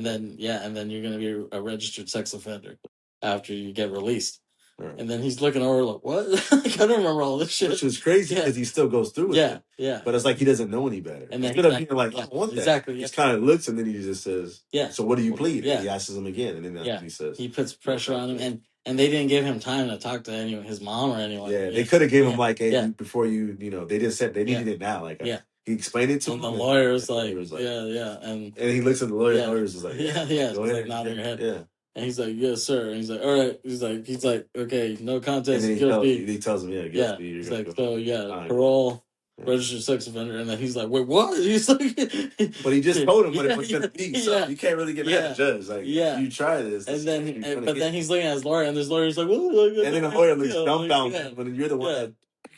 then you're going to be a registered sex offender after you get released. Right. And then he's looking over like, what? I don't remember all this shit. Which is crazy because he still goes through with it. Yeah. But it's like he doesn't know any better. And then instead of being like, I want that. Exactly. He just kind of looks and then he just says, so what do you plead? And he asks him again. And then that's what he says. He puts pressure on him. And they didn't give him time to talk to anyone, his mom or anyone. Yeah, they could have gave him like, hey, before you they just said they needed it now. Like, he explained it to him. And the lawyer was like, And he looks at the lawyer. The lawyer is like, he's like nodding her head. Yeah. And he's like, yes, sir. And he's like, all right. He's like, okay, no contest. And then he tells him, guilty. He's like, parole, registered sex offender. And then he's like, wait, what? He's like, but he just told him what it was going to be. So you can't really get mad at the judge. Like, you try this. And then he's looking at his lawyer, and his lawyer's like, whoa. And then the lawyer looks dumbfounded when you're the one that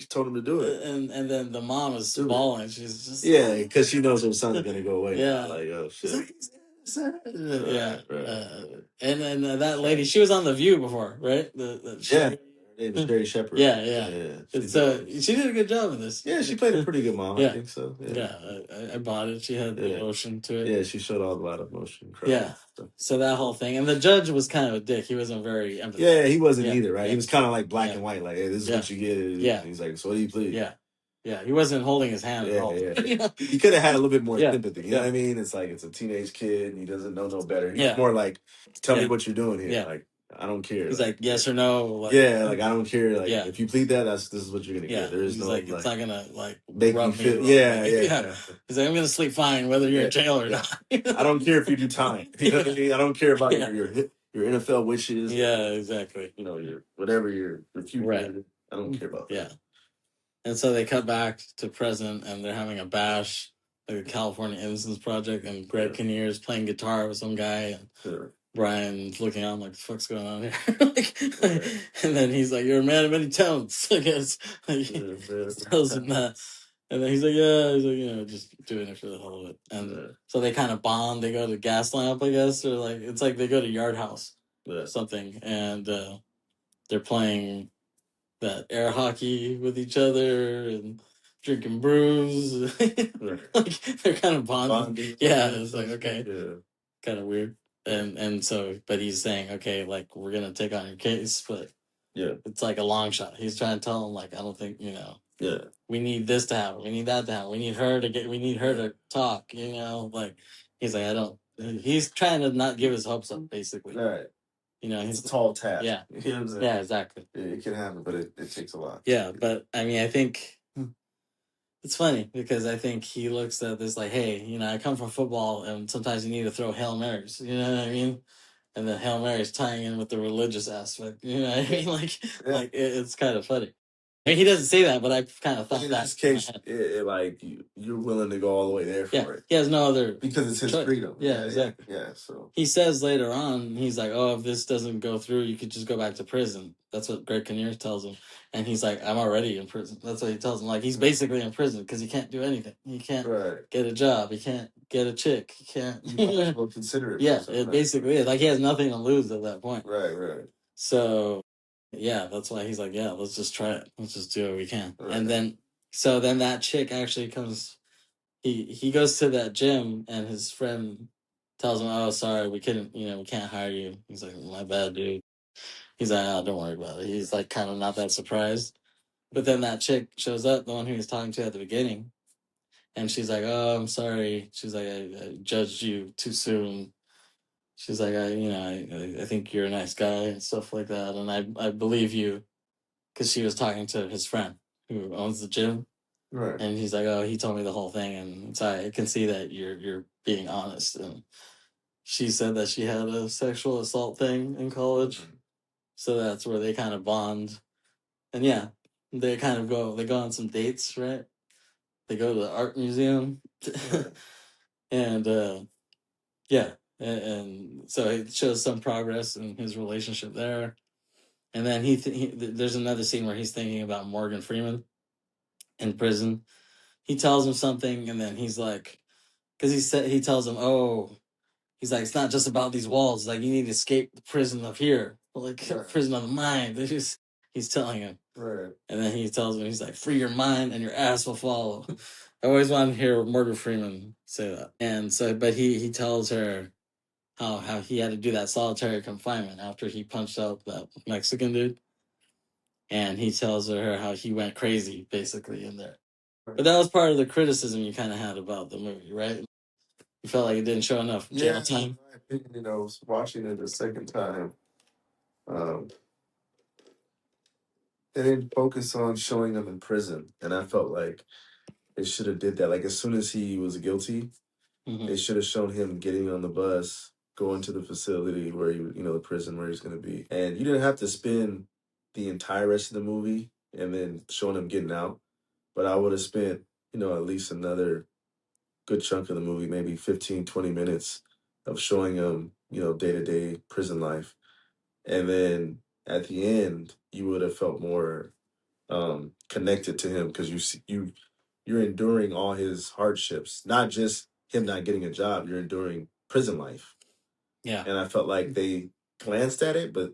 told him to do it. And then the mom is bawling. She's just because she knows her son's going to go away. Yeah. Like, oh, shit. And then that lady, she was on The View before, right? Her name is Sherry Shepherd. Yeah. She did a good job in this. Yeah, she played a pretty good mom. I think so. I bought it. She had the emotion to it. Yeah, she showed a lot of emotion. So that whole thing, and the judge was kind of a dick. He wasn't very empathetic. Yeah, he wasn't either, right? He was kind of like black and white, like, hey, this is what you get. Yeah, he's like, so what do you plead? Yeah, he wasn't holding his hand at all. He could have had a little bit more sympathy. You know what I mean? It's like, it's a teenage kid and he doesn't know no better. He's more like, tell me what you're doing here. Like, I don't care. He's like yes or no. Like, I don't care. Like, if you plead that, this is what you're gonna get. There is no like, it's not gonna like make me feel. He's like, I'm gonna sleep fine whether you're in jail or not. I don't care if you do time. You know what I mean? I don't care about your NFL wishes. Yeah, exactly. You know, your whatever your future. Right. I don't care about that. Yeah. And so they cut back to present, and they're having a bash, like the California Innocence Project, and Greg Kinnear is playing guitar with some guy, and Brian's looking on like, the fuck's going on here? And then he's like, you're a man of many talents, I guess. Like, he tells him that. And then he's like, just doing it for the hell of it. And so they kind of bond. They go to Gaslamp, I guess, or like, it's like they go to Yard House or something, and they're playing that air hockey with each other and drinking brews. Like, they're kind of bonding. It's like, okay, kind of weird. And so, but he's saying, okay, like, we're gonna take on your case, but it's like a long shot. He's trying to tell him, like, I don't think, we need this to happen, we need that to happen, we need her to talk, like, he's like, he's trying to not give his hopes up, basically. Right. It's a tall task. Yeah. You know what I'm saying? Yeah, exactly. It can happen, but it takes a lot. Yeah, but I mean, I think it's funny because I think he looks at this like, hey, I come from football and sometimes you need to throw Hail Marys. You know what I mean? And then Hail Marys tying in with the religious aspect. You know what I mean? Like it's kind of funny. mean, he doesn't say that, but I kind of thought in that. this case, like you're willing to go all the way there for it. He has no other because it's his freedom. Yeah, exactly. Yeah. So he says later on, he's like, "Oh, if this doesn't go through, you could just go back to prison." That's what Greg Kinnear tells him, and he's like, "I'm already in prison." That's what he tells him. Like he's basically in prison because he can't do anything. He can't get a job. He can't get a chick. He can't. Well, consider it. Yeah, it basically is. Like he has nothing to lose at that point. Right. So, yeah, that's why he's like, "Yeah, let's just try it. Let's just do what we can." Right. And then that chick actually comes. He goes to that gym and his friend tells him, "Oh, sorry, we can't hire you." He's like, "My bad, dude." He's like, "Oh, don't worry about it." He's like kind of not that surprised. But then that chick shows up, the one he was talking to at the beginning, and she's like, "Oh, I'm sorry." She's like, I judged you too soon." She's like, I think you're a nice guy and stuff like that, and I believe you," because she was talking to his friend who owns the gym. Right. And he's like, "Oh, he told me the whole thing, and I can see that you're being honest." And she said that she had a sexual assault thing in college, so that's where they kind of bond. And yeah, they go on some dates, right? They go to the art museum, and yeah, and so it shows some progress in his relationship there. And then there's another scene where he's thinking about Morgan Freeman in prison. He tells him something, and then he's like, because he tells him, "Oh," he's like, "It's not just about these walls. Like you need to escape the prison of here, like prison of the mind." He's telling him, right. And then he tells him, he's like, "Free your mind, and your ass will follow." I always wanted to hear Morgan Freeman say that. And so, but he tells her how he had to do that solitary confinement after he punched out that Mexican dude, and he tells her how he went crazy basically in there. But that was part of the criticism you kind of had about the movie, right? You felt like it didn't show enough jail time. In my opinion, watching it the second time, they didn't focus on showing him in prison, and I felt like they should have did that. Like as soon as he was guilty, they should have shown him getting on the bus, going to the facility where the prison where he's going to be, and you didn't have to spend the entire rest of the movie and then showing him getting out. But I would have spent, at least another good chunk of the movie, maybe 15, 20 minutes of showing him, day-to-day prison life. And then at the end, you would have felt more connected to him because you're enduring all his hardships, not just him not getting a job, you're enduring prison life. Yeah. And I felt like they glanced at it, but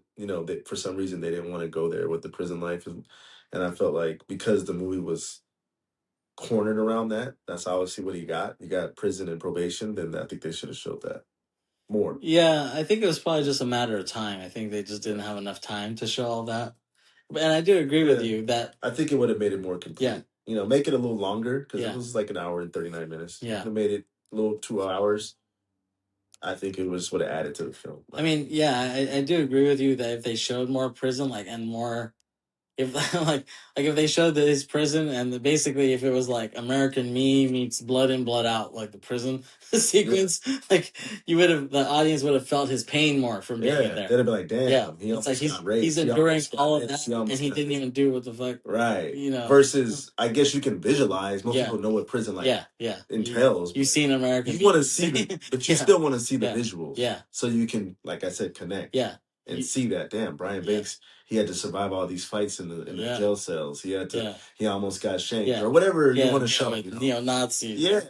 for some reason they didn't want to go there with the prison life. And I felt like because the movie was cornered around that, that's obviously what he got. He got prison and probation, then I think they should have showed that more. Yeah, I think it was probably just a matter of time. I think they just didn't have enough time to show all that. And I do agree with you that I think it would have made it more complete. Yeah. Make it a little longer because it was like an hour and 39 minutes. Yeah. If it made it a little 2 hours, I think it would have added to the film. I mean, yeah, I do agree with you that if they showed more prison, and more, if if they showed his prison and basically if it was like American Me meets Blood In Blood Out, like the prison sequence, the audience would have felt his pain more from being in there. They'd have been like, "Damn, Yeah, he almost got raped. He's enduring all of that, and he didn't even do what the fuck." Right. Versus, I guess you can visualize. Most people know what prison entails. You've seen American. You want to see, but you still want to see the visuals. Yeah. So you can, like I said, connect. Yeah. And see that, damn, Brian Banks, he had to survive all these fights in the jail cells. He had to, he almost got shanked or whatever you want to show. Neo-Nazis. Yeah.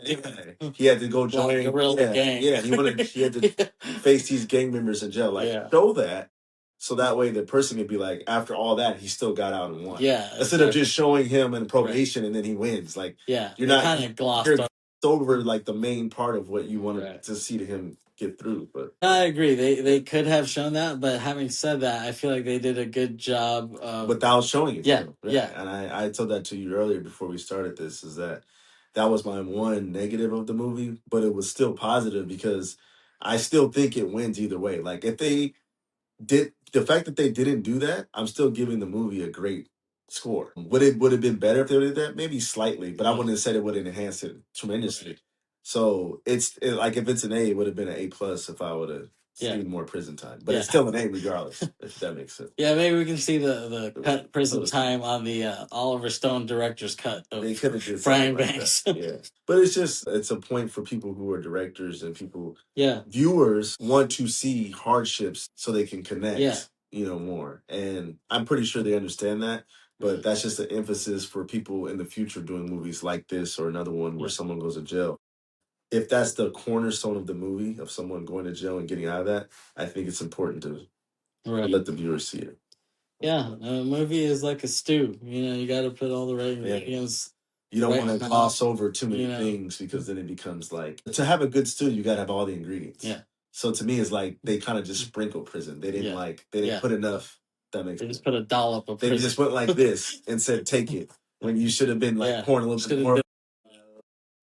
He had to go join guerrilla gang. Yeah. He had to face these gang members in jail. Show that. So that way the person could be like, after all that, he still got out and won. Yeah. Instead of just showing him in probation and then he wins. You're not kind of glossed over the main part of what you wanted to see to him get through. But I agree, they could have shown that, but having said that, I feel like they did a good job of without showing it. Yeah. And I told that to you earlier before we started this, is that was my one negative of the movie, but it was still positive because I still think it wins either way. Like if they did, the fact that they didn't do that, I'm still giving the movie a great score. Would have been better if they did that? Maybe slightly, but I wouldn't have said it would have enhanced it tremendously. Right. So if it's an A, it would have been an A+ if I would have see more prison time, but it's still an A regardless. If that makes sense. Yeah, maybe we can see the cut prison time on the Oliver Stone director's cut of Brian Banks. Yeah, but it's a point for people who are directors and people. Yeah, viewers want to see hardships so they can connect. Yeah. More, and I'm pretty sure they understand that. But that's just an emphasis for people in the future doing movies like this or another one where someone goes to jail. If that's the cornerstone of the movie, of someone going to jail and getting out of that, I think it's important to let the viewers see it. Yeah, a movie is like a stew. You got to put all the right ingredients. You don't want to gloss over too many things because then it becomes like, to have a good stew, you got to have all the ingredients. Yeah. So to me, it's like they kind of just sprinkle prison. They didn't they didn't put enough. That makes sense. They just put a dollop of prison. They just went like this and said, take it. When you should have been like pouring a little bit more.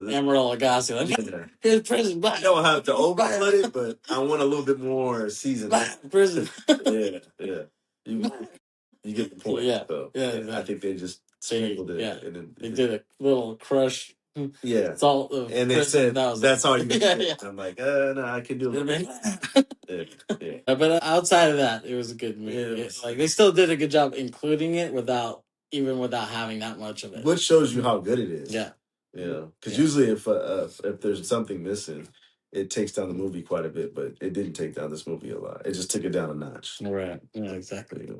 Emerald Lagasse, like, here's prison. Black. I don't have to overflood it, but I want a little bit more seasoning. Prison. Yeah. You get the point. Yeah. So, Exactly. I think they just sprinkled it. Yeah. And then they did a little crush. Yeah. Salt of and they prison. said, that's all you can do. I'm like, no, I can do it. But outside of that, it was a good movie. Like, they still did a good job including it without having that much of it. Which shows you how good it is. Yeah. Yeah, because usually if there's something missing, it takes down the movie quite a bit, but it didn't take down this movie a lot. It just took it down a notch. Right. Yeah, exactly.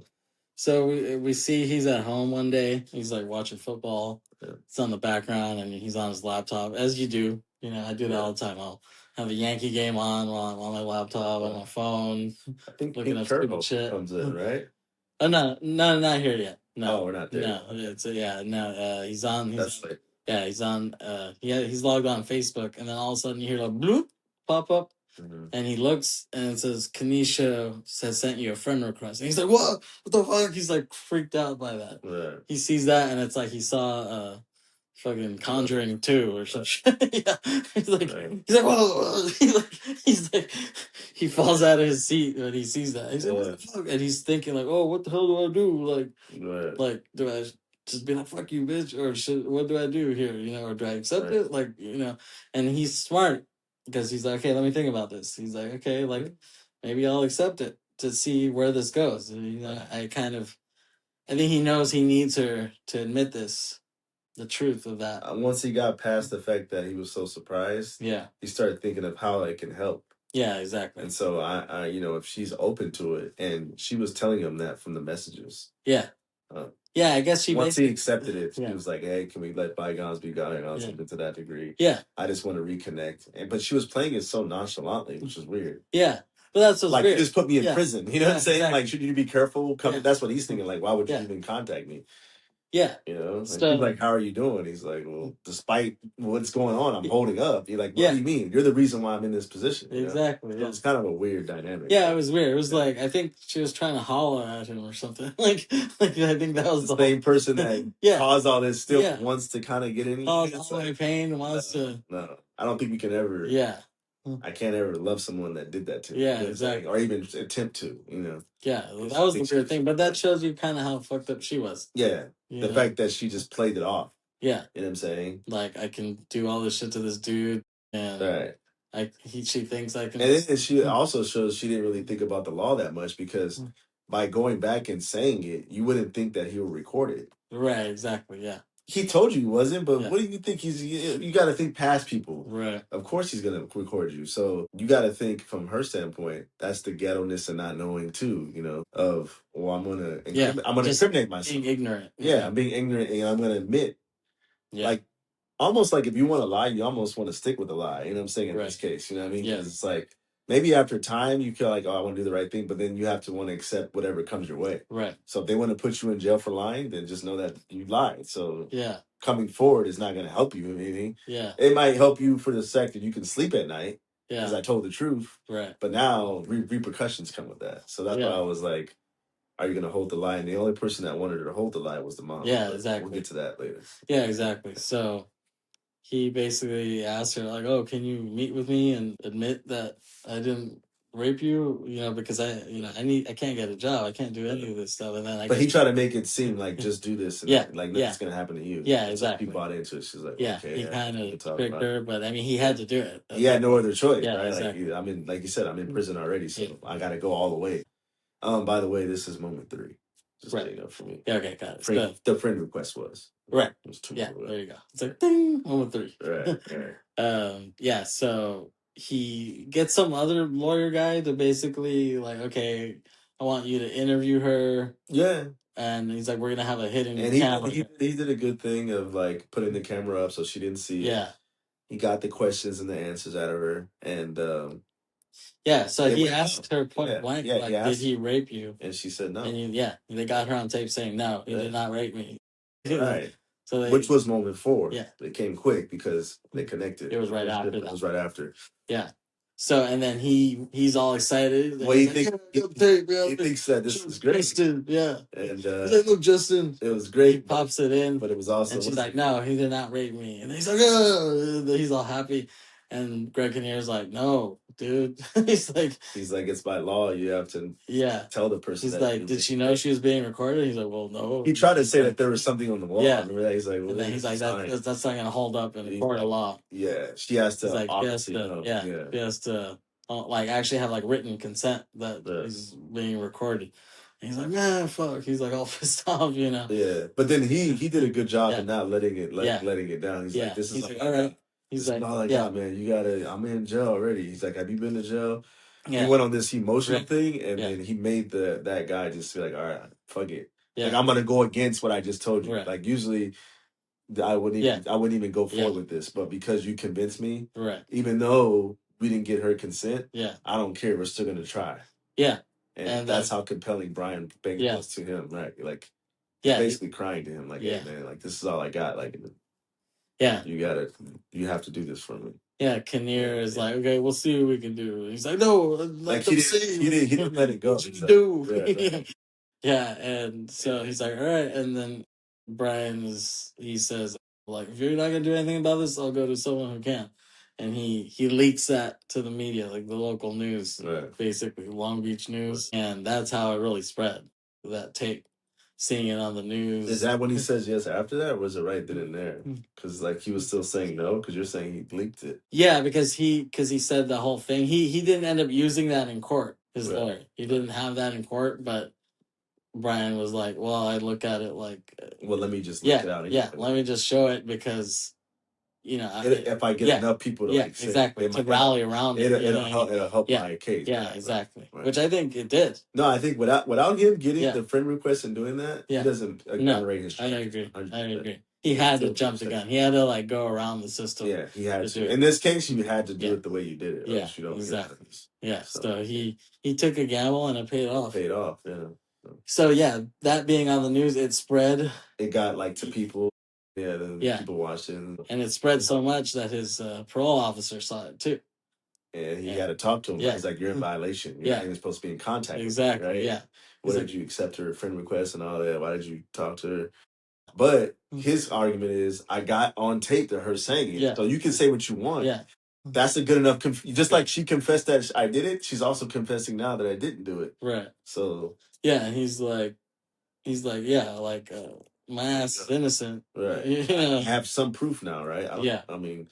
So we see he's at home one day. He's like watching football. Yeah. It's on the background, and he's on his laptop, as you do. I do that all the time. I'll have a Yankee game on while I'm on my laptop, on my phone. I think looking at stupid shit comes in, right? Oh, no, not here yet. No, we're not there. No, it's he's on. He's on. He's logged on Facebook, and then all of a sudden you hear a bloop pop up, and he looks, and it says Kanisha has sent you a friend request, and he's like, "What? What the fuck?" He's like freaked out by that. Right. He sees that, and it's like he saw fucking Conjuring 2 or some shit. Yeah, he's like, whoa. He's like, he falls out of his seat when he sees that. He's like, what the fuck? And he's thinking like, oh, what the hell do I do? Like, do I just be like, fuck you, bitch, or what do I do here? Or do I accept it? Like, and he's smart because he's like, okay, let me think about this. He's like, okay, like maybe I'll accept it to see where this goes. I think he knows he needs her to admit this. The truth of that. Once he got past the fact that he was so surprised, he started thinking of how it can help. Yeah, exactly. And so I if she's open to it, and she was telling him that from the messages. Yeah. I guess once he accepted it, he was like, "Hey, can we let bygones be bygones?" Something to that degree. Yeah. I just want to reconnect, but she was playing it so nonchalantly, which is weird. Yeah. But that's what's like weird. You just put me in prison. You know what I'm saying? Exactly. Like, should you be careful? That's what he's thinking. Like, why would you even contact me? Yeah. Like, he's like, how are you doing? He's like, well, despite what's going on, I'm holding up. You're like, what do you mean? You're the reason why I'm in this position. Exactly. So it's kind of a weird dynamic. Yeah, it was weird. It was like, I think she was trying to holler at him or something. like I think that was the same person that caused all this still wants to kind of get in. Caused all my pain, wants to. No, I don't think we can ever. Yeah. I can't ever love someone that did that to me. Yeah, exactly. Or even attempt to, Yeah, that was the weird thing. But that shows you kind of how fucked up she was. Yeah. The fact that she just played it off. Yeah. You know what I'm saying? Like, I can do all this shit to this dude. And she thinks I can. And then she also shows she didn't really think about the law that much, because by going back and saying it, you wouldn't think that he would record it. Right, exactly, yeah. He told you he wasn't, but what do you think you got to think past people. Right. Of course he's going to record you. So you got to think from her standpoint, that's the ghetto-ness and not knowing too, of, well, I'm going to incriminate myself. Being ignorant. Yeah, I'm being ignorant, and I'm going to admit, like, almost like if you want to lie, you almost want to stick with the lie. You know what I'm saying? In this case, you know what I mean? Because it's like, maybe after time, you feel like, oh, I want to do the right thing, but then you have to want to accept whatever comes your way. Right. So if they want to put you in jail for lying, then just know that you lied. So coming forward is not going to help you in anything. Yeah. It might help you for the fact that you can sleep at night because I told the truth. Right. But now repercussions come with that. So that's why I was like, are you going to hold the lie? And the only person that wanted her to hold the lie was the mom. Yeah, exactly. We'll get to that later. Yeah, exactly. So he basically asked her, like, oh, can you meet with me and admit that I didn't rape you, because I can't get a job, I can't do any of this stuff, and then he tried to make it seem like just do this, and like nothing's gonna happen to you. Yeah, exactly. He bought into it. She's like, okay, he kind of tricked her, but I mean, he had to do it. He had no other choice, Yeah, right? exactly. Like, like you said, I'm in prison already, so I got to go all the way. By the way, this is moment 3. Just so you know, for me. Yeah, okay, got it. The friend request was right. It was 2. Yeah, there you go. It's like ding, moment 3. Right. Yeah. So he gets some other lawyer guy to basically like, okay, I want you to interview her. Yeah. And he's like, we're gonna have a hidden camera. He did a good thing of like putting the camera up so she didn't see it. He got the questions and the answers out of her, and so he asked her point blank, like, did he rape you? And she said no. And they got her on tape saying no, he did not rape me. Right. So which was moment 4. Yeah, it came quick because they connected. It was right after that. It was right after. Yeah. So and then he's all excited. Well, he thinks that this is great. Justin, yeah. And he's like, look, Justin. It was great. He pops it in, but it was also. And she's like, no, he did not rape me. And he's like, oh, he's all happy. And Greg Kinnear's like, no, dude. he's like, it's by law. You have to tell the person. He's like, did she know she was being recorded? He's like, well, no. He tried to say that there was something on the wall. Yeah. Remember that? He's like, well, and then he's like, that's not going to hold up in a court of law. Yeah, she has to. He's like, he has to like actually have like written consent that he's being recorded. And he's like, man, fuck. He's like all pissed off, Yeah, but then he did a good job of not letting it letting it down. He's like, this is all right. He's like, all I got, man. You gotta. I'm in jail already. He's like, have you been to jail? He went on this emotional thing, and then he made that guy just be like, all right, fuck it. Like, I'm gonna go against what I just told you. Like, usually I wouldn't even go forward with this, but because you convinced me, even though we didn't get her consent, I don't care. We're still gonna try. Yeah, and that's how compelling Brian Banks was to him, right? Like, basically crying to him, like, hey man, like, this is all I got, like, you have to do this for me. Yeah, Kinnear is like, okay, we'll see what we can do. He's like, no, like, he didn't let it go. What you do? Yeah, and so he's like, all right, and then he says, like, if you're not gonna do anything about this, I'll go to someone who can. And he leaks that to the media, like the local news, basically Long Beach News, and that's how it really spread. That tape, seeing it on the news. Is that when he says yes after that, or was it right then and there? Because like he was still saying no, because you're saying he leaked it. Yeah, because he said the whole thing. He didn't end up using that in court. His lawyer, he didn't have that in court, but Brian was like, well, I look at it like, well, let me just look it out. Yeah, let me just show it because, if I get enough people to like say, exactly, to rally around it, it'll help my case. Yeah, exactly. Right. Which I think it did. No, I think without him getting the friend request and doing that, he doesn't exonerate his charge. I agree. He had to jump the gun. He had to like go around the system. Yeah, he had to. In this case, you had to do it the way you did it. Yeah, you don't exactly. Yeah, so he took a gamble and it paid off. Yeah. So yeah, that being on the news, it spread. It got like to people. Yeah, people watched it, and it spread so much that his parole officer saw it too. And he had to talk to him. Yeah. He's like, you're in violation. You're not even supposed to be in contact. Exactly. With me, right? Yeah. Why did you accept her friend request and all that? Why did you talk to her? But his argument is, I got on tape to her saying it. Yeah. So you can say what you want. Yeah. That's a good enough. Just like she confessed that I did it, she's also confessing now that I didn't do it. Right. So. Yeah, and he's like, yeah, like my ass is innocent. Right. Yeah. I have some proof now, right? I mean.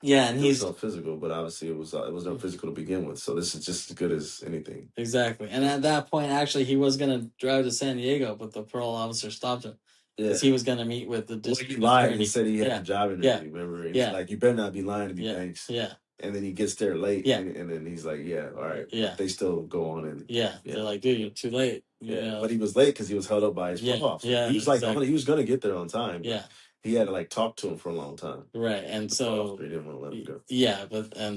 Yeah, and he's no physical, but obviously it was no physical to begin with. So this is just as good as anything. Exactly. And at that point, actually, he was gonna drive to San Diego, but the parole officer stopped him because he was gonna meet with the district. He lied. He said he had a job interview. Remember? He's like, you better not be lying to me, Banks. Yeah. And then he gets there late. Yeah. And then he's like, yeah, all right. Yeah. But they still go on and they're like, dude, you're too late. Yeah. But he was late because he was held up by his parole officer. Yeah. He was like, he was gonna get there on time. Yeah. He had to like talk to him for a long time, right? And so he didn't want to let him go. Yeah,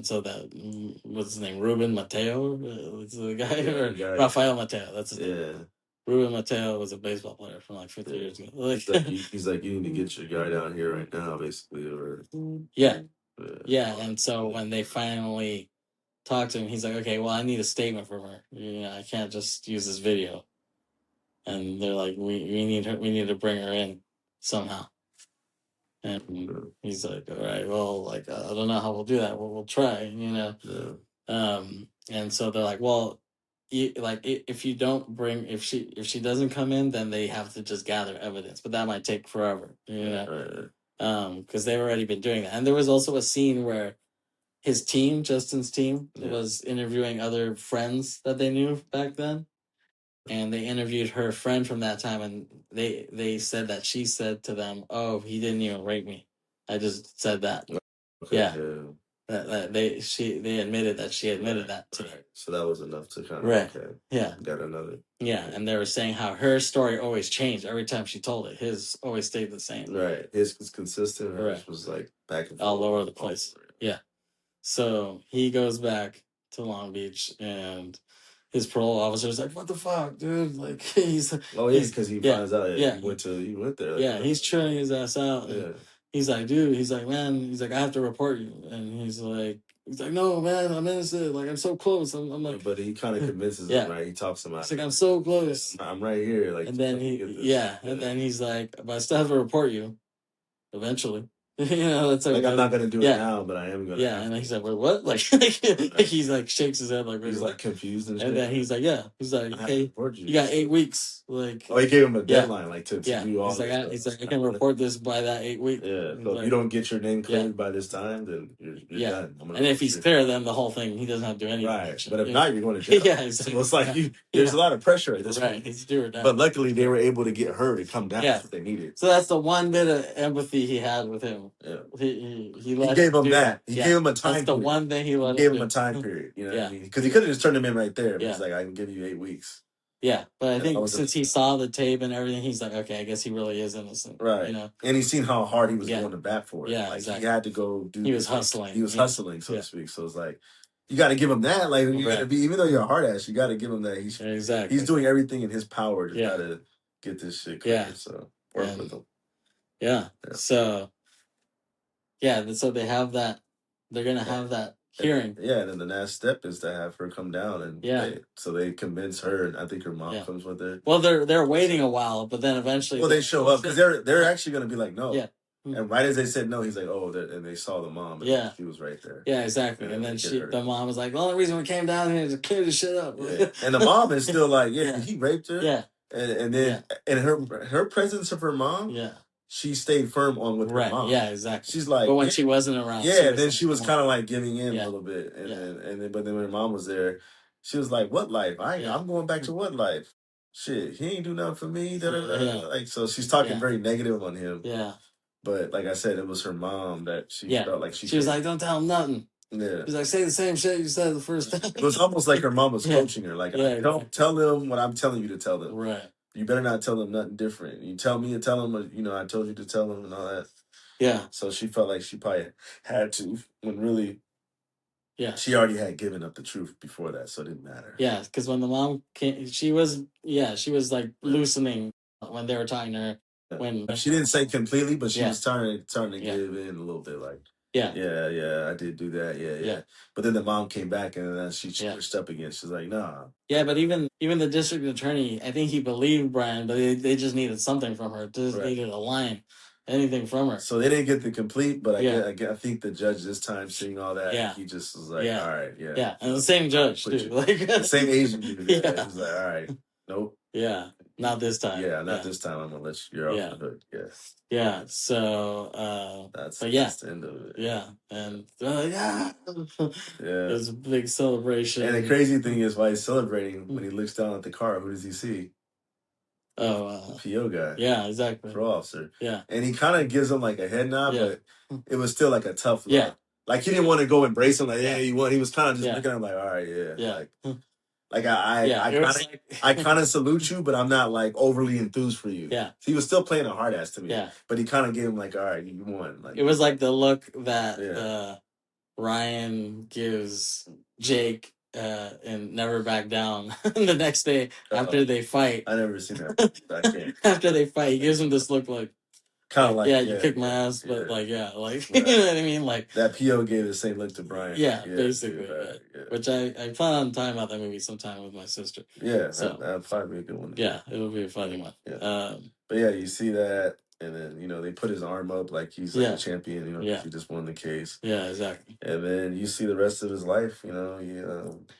so that what's his name? Ruben Mateo was the guy, or Rafael Mateo? That's his name. Yeah. Ruben Mateo was a baseball player from like 50 years ago. Like, he's like, you need to get your guy down here right now, basically, or yeah. And so when they finally talked to him, he's like, okay, well, I need a statement from her. I can't just use this video. And they're like, we need her. We need to bring her in somehow. And he's like, all right, well, like, I don't know how we'll do that. We'll try, Yeah. And so they're like, well, if you don't bring, if she doesn't come in, then they have to just gather evidence, but that might take forever, you know. Because they've already been doing that. And there was also a scene where his team, Justin's team, was interviewing other friends that they knew back then, and they interviewed her friend from that time, and they said that she said to them, "Oh, he didn't even rape me. I just said that." Okay, yeah. They admitted that she admitted that to them. So that was enough to kind of okay. Yeah. Got another. Yeah, and they were saying how her story always changed every time she told it. His always stayed the same. Right. His was consistent. Hers was like back and forth. All over the place. Yeah. So he goes back to Long Beach, and his parole officer's like, "What the fuck, dude?" Like he's because he finds out he went there. Like, he's chilling his ass out. Yeah. He's like, dude, he's like, man, he's like, I have to report you. And he's like, no, man, I'm innocent. Like, I'm so close. I'm like, but he kind of convinces him, right? He talks him out. He's like, I'm so close. I'm right here. Like, and then and then he's like, but I still have to report you eventually. You know, it's like I'm not gonna do it now, but I am gonna. Yeah, and he's like, "Wait, what?" Like he's like shakes his head, like he's like confused and then he's like, "Yeah," he's like, "Hey, you got 8 weeks." Like, he gave him a deadline, like to do all. He's like, I can report this by that 8 weeks. Yeah, so if you don't get your name cleared by this time, then you're done. And if he's clear, then the whole thing he doesn't have to do anything. Right, but if not, you're going to jail. Yeah, exactly. So it's like there's a lot of pressure at this point. He's doing that. But luckily, they were able to get her to come down if they needed. So that's the one bit of empathy he had with him. Yeah, he gave him that. He gave him a time. That's the one thing he let. He gave him a time period. You know what I mean? Because he could have just turned him in right there. He's like, I can give you 8 weeks. Yeah, but I think since he saw the tape and everything, he's like, okay, I guess he really is innocent. Right. You know, and he's seen how hard he was going to bat for it. Yeah, like exactly. He had to go do. He was hustling. He was hustling, so to speak. So it's like, you got to give him that. Like, you got to be, even though you're a hard ass, you got to give him that. He's doing everything in his power to try to get this shit clear. Yeah. So work with him. Yeah. So. Yeah. So they have that. They're gonna have that hearing. And then the next step is to have her come down, and so they convince her, and I think her mom comes with her. Well, they're waiting a while, but then eventually, they show up because they're actually gonna be like, no. Yeah. And right as they said no, he's like, oh, and they saw the mom. And she was right there. Yeah, exactly. And then the mom was like, the only reason we came down here is to clear this shit up. Yeah. And the mom is still like, he raped her. Yeah. And then and her presence of her mom. Yeah. She stayed firm on with her mom. Yeah, exactly. She's like, but when she wasn't around, then she was kind of like giving in a little bit, but then when her mom was there, she was like, "What life? I'm going back to what life? Shit, he ain't do nothing for me." Like, so she's talking very negative on him. Yeah. But like I said, it was her mom that she felt like she was like, "Don't tell him nothing." Yeah. She's like, "Say the same shit you said the first time." It was almost like her mom was coaching her, like, "Don't tell them what I'm telling you to tell them." Right. You better not tell them nothing different. You tell me to tell them, I told you to tell them and all that. Yeah. So she felt like she probably had to, when really, she already had given up the truth before that, so it didn't matter. Yeah, because when the mom came, she was like loosening when they were talking to her. When she didn't say completely, but she was starting to give in a little bit, like, yeah, I did do that, yeah. But then the mom came back and then she switched up again. She's like, nah. Yeah, but even the district attorney, I think he believed Brian, but they just needed something from her. Just needed a line, anything from her. So they didn't get the complete, but I think the judge this time, seeing all that, he just was like, all right, yeah, and the same judge too, like the same Asian dude. He was like, all right, nope. Yeah. Not this time. Yeah, not this time. I'm gonna let you're off the hook. Yeah. Yeah. So that's the end of it. Yeah. And there's a big celebration. And the crazy thing is, while he's celebrating, when he looks down at the car, who does he see? Oh, PO guy. Yeah, exactly. Parole officer. Yeah. And he kind of gives him like a head nod, but it was still like a tough look. Yeah. Like he didn't want to go embrace him, like, you want. He was kind of just looking at him like, all right, yeah. Like I kind of salute you, but I'm not like overly enthused for you. Yeah, he was still playing a hard ass to me. Yeah, but he kind of gave him like, all right, you won. Like, it was like the look that Ryan gives Jake in Never Back Down the next day after they fight. I never seen that. After they fight, he gives him this look like. Kind of like, you kicked my ass, but like, you know what I mean? Like that PO gave the same look to Brian. Yeah, basically. Which I plan on talking about that movie sometime with my sister. Yeah, so that'd probably be a good one. Yeah, it would be a funny one. Yeah. But yeah, you see that, And then, they put his arm up like he's like a champion, because he just won the case. Yeah, exactly. And then you see the rest of his life, he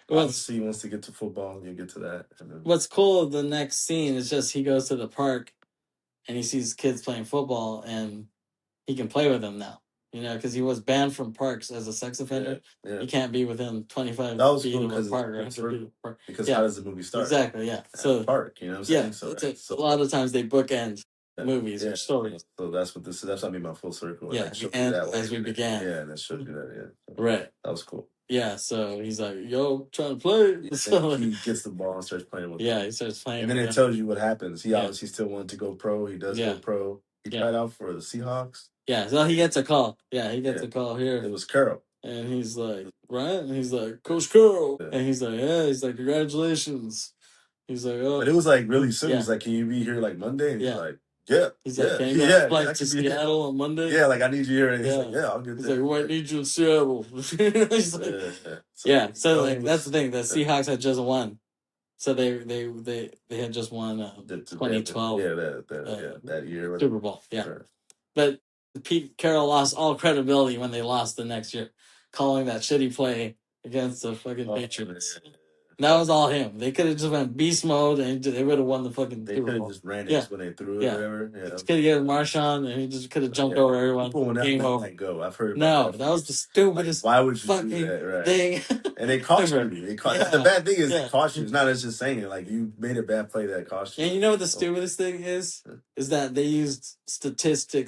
obviously wants to get to football. You get to that. And then, what's cool, the next scene is just he goes to the park and he sees kids playing football and he can play with them now. Because he was banned from parks as a sex offender. Yeah. You can't be within 25 that was feet cool of a park. because how does the movie start? Exactly, yeah. At So the park, you know what I'm saying? So a lot of times they bookend movies or stories. So that's what this is. That's what I mean by full circle. Yeah, Like, and as we began. Yeah, and that showed you that. Yeah, right. That was cool. Yeah, so he's like, "Yo, trying to play." So he gets the ball and starts playing with it. Yeah, he starts playing. And then it tells you what happens. He obviously still wanted to go pro. He does go pro. He tried out for the Seahawks. Yeah, so he gets a call. Yeah, he gets a call here. It was Carroll. And he's like, right? And he's like, Coach Carroll. Yeah. And he's like, he's like, congratulations. He's like, oh. But it was like really soon. He's like, can you be here like Monday? And he's like, He's like, can you go flight to Seattle on Monday? Yeah, like I need you here. And he's like, I'll get there. He's like, we might need you in Seattle. He's like, So like, that's the thing. The Seahawks had just won. So they had just won 2012. That year. Super Bowl. Yeah. Sure. But Pete Carroll lost all credibility when they lost the next year, calling that shitty play against the fucking Patriots. Man. That was all him. They could have just went beast mode and they would have won the fucking They could have just ran it when they threw it or whatever. Yeah. Just could have given Marshawn and he just could have jumped over everyone. People will never let go. I've heard about that was the stupidest why would you fucking do that? Right. thing. And they cautioned you. The bad thing is they caution you. It's not just saying it. Like, you made a bad play that cost you. And you know what the stupidest thing is? Is that they used statistics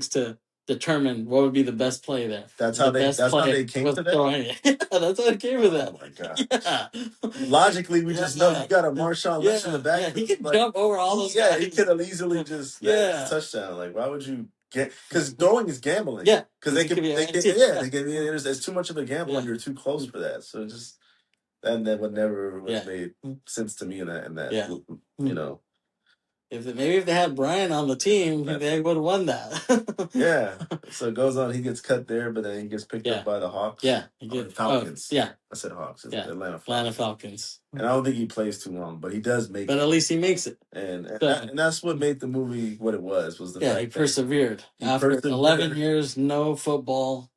to determine what would be the best play there. That's how they came to that? That's how it came to that. Oh my God. Yeah. Logically, we just know you got a Marshawn Lynch in the back. Yeah, he could jump over all those guys. He could have easily just touchdown. Like, why would you get? Because throwing is gambling. Yeah. Because they can there's too much of a gamble and you're too close for that. So just that would never have made sense to me in that If they had Brian on the team, they would have won that. So it goes on. He gets cut there, but then he gets picked up by the Hawks. Yeah, he gets Falcons. I said Hawks. It's Atlanta Falcons. And I don't think he plays too long, but he does make. But at least he makes it. And that's what made the movie what it was the fact he persevered. After 11 years, no football.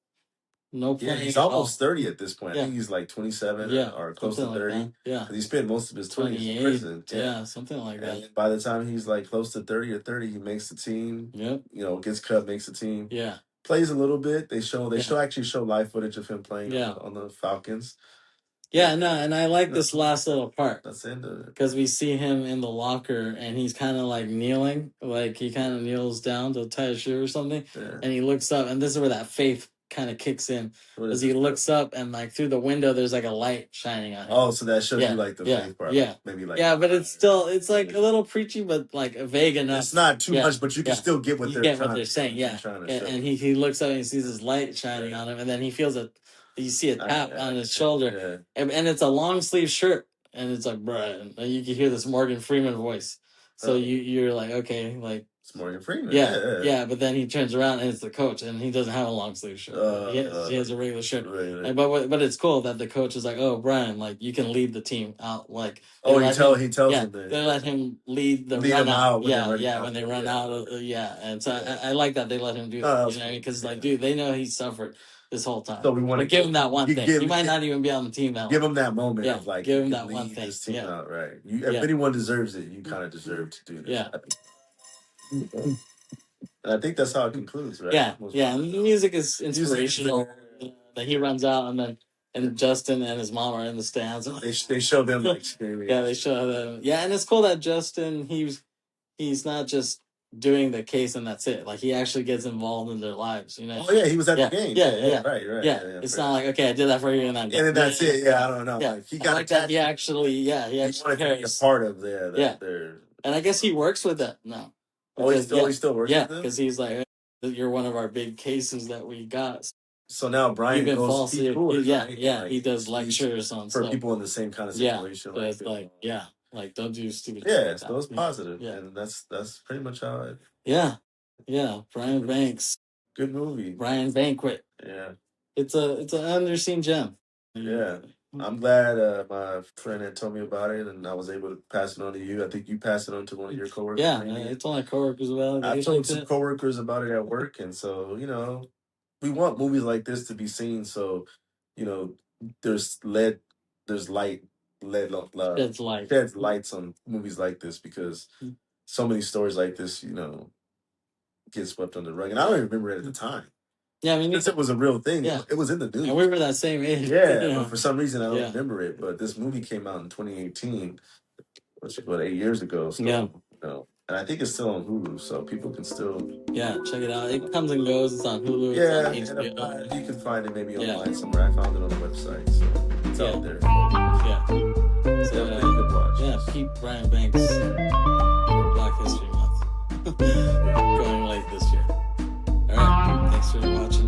No playing. He's almost 30 at this point. I think he's like 27 or close to 30. Like because he spent most of his 20s in prison. Yeah, something like that. And by the time he's like close to 30 or 30, he makes the team. Yep. Gets cut, makes the team. Yeah. Plays a little bit. They show live footage of him playing on the Falcons. Yeah, no, and I like this last little part. That's the end of it. Because we see him in the locker and he's kind of like kneeling. Like he kind of kneels down to tie his shoe or something. Yeah. And he looks up and this is where that faith kind of kicks in as he looks up and like through the window there's like a light shining on him. Oh, so that shows you like the faith part. Yeah. Maybe like but it's like a little preachy but like vague enough. It's not too much, but you can still get what they're saying. Yeah. And he looks up and he sees this light shining on him and then he feels you see a tap on his shoulder. And it's a long sleeve shirt and it's like bruh, and you can hear this Morgan Freeman voice. So you're like, okay, like it's Morgan Freeman. Yeah, but then he turns around and it's the coach, and he doesn't have a long sleeve shirt. He has a regular shirt. Right. But it's cool that the coach is like, oh, Brian, like you can lead the team out. Like he tells him that. They let him lead run out. When they run out. And so I like that they let him do that. Because dude, they know he suffered this whole time. So we want to give him that one thing. He might not even be on the team now. Give him that moment of like, give him that one thing. This team out, right? If anyone deserves it, you kind of deserve to do this. Yeah. And I think that's how it concludes, right? Yeah. And the music is inspirational. That he runs out and Justin and his mom are in the stands. They show them like screaming. They show them. Yeah, and it's cool that Justin he's not just doing the case and that's it. Like he actually gets involved in their lives. Oh yeah, he was at the game. Right. Yeah, it's not like okay, I did that for you and then that's it. Yeah, I don't know. Yeah, like, he got that. He actually cares. Be a part of their. And I guess he works with that now. He still works with them? Because he's like, you're one of our big cases that we got. So now Brian goes to he does lectures on for people in the same kind of situation. Yeah, so it's like don't do stupid. Yeah, so it's positive, and that's pretty much how it. Yeah. Brian Banks. Good movie. Brian Banquet. Yeah. It's an underseen gem. Yeah. I'm glad my friend had told me about it, and I was able to pass it on to you. I think you passed it on to one of your coworkers. Yeah, I told my coworkers about it. I've told some coworkers about it at work, and so we want movies like this to be seen. So, there's light sheds lights on movies like this, because so many stories like this, get swept under the rug, and I don't even remember it at the time. Yeah, I mean, it was a real thing. Yeah. It was in the news. And we were that same age. Yeah, but for some reason I don't remember it. But this movie came out in 2018, which is 8 years ago. So, and I think it's still on Hulu, so people can still check it out. It comes and goes. It's on Hulu. Yeah, it's on HBO. You can find it maybe online somewhere. I found it on the website, so it's out there. Yeah. So definitely a good watch. Yeah, Pete Brian Banks for Black History Month. Going late this year. All right. Thanks for watching.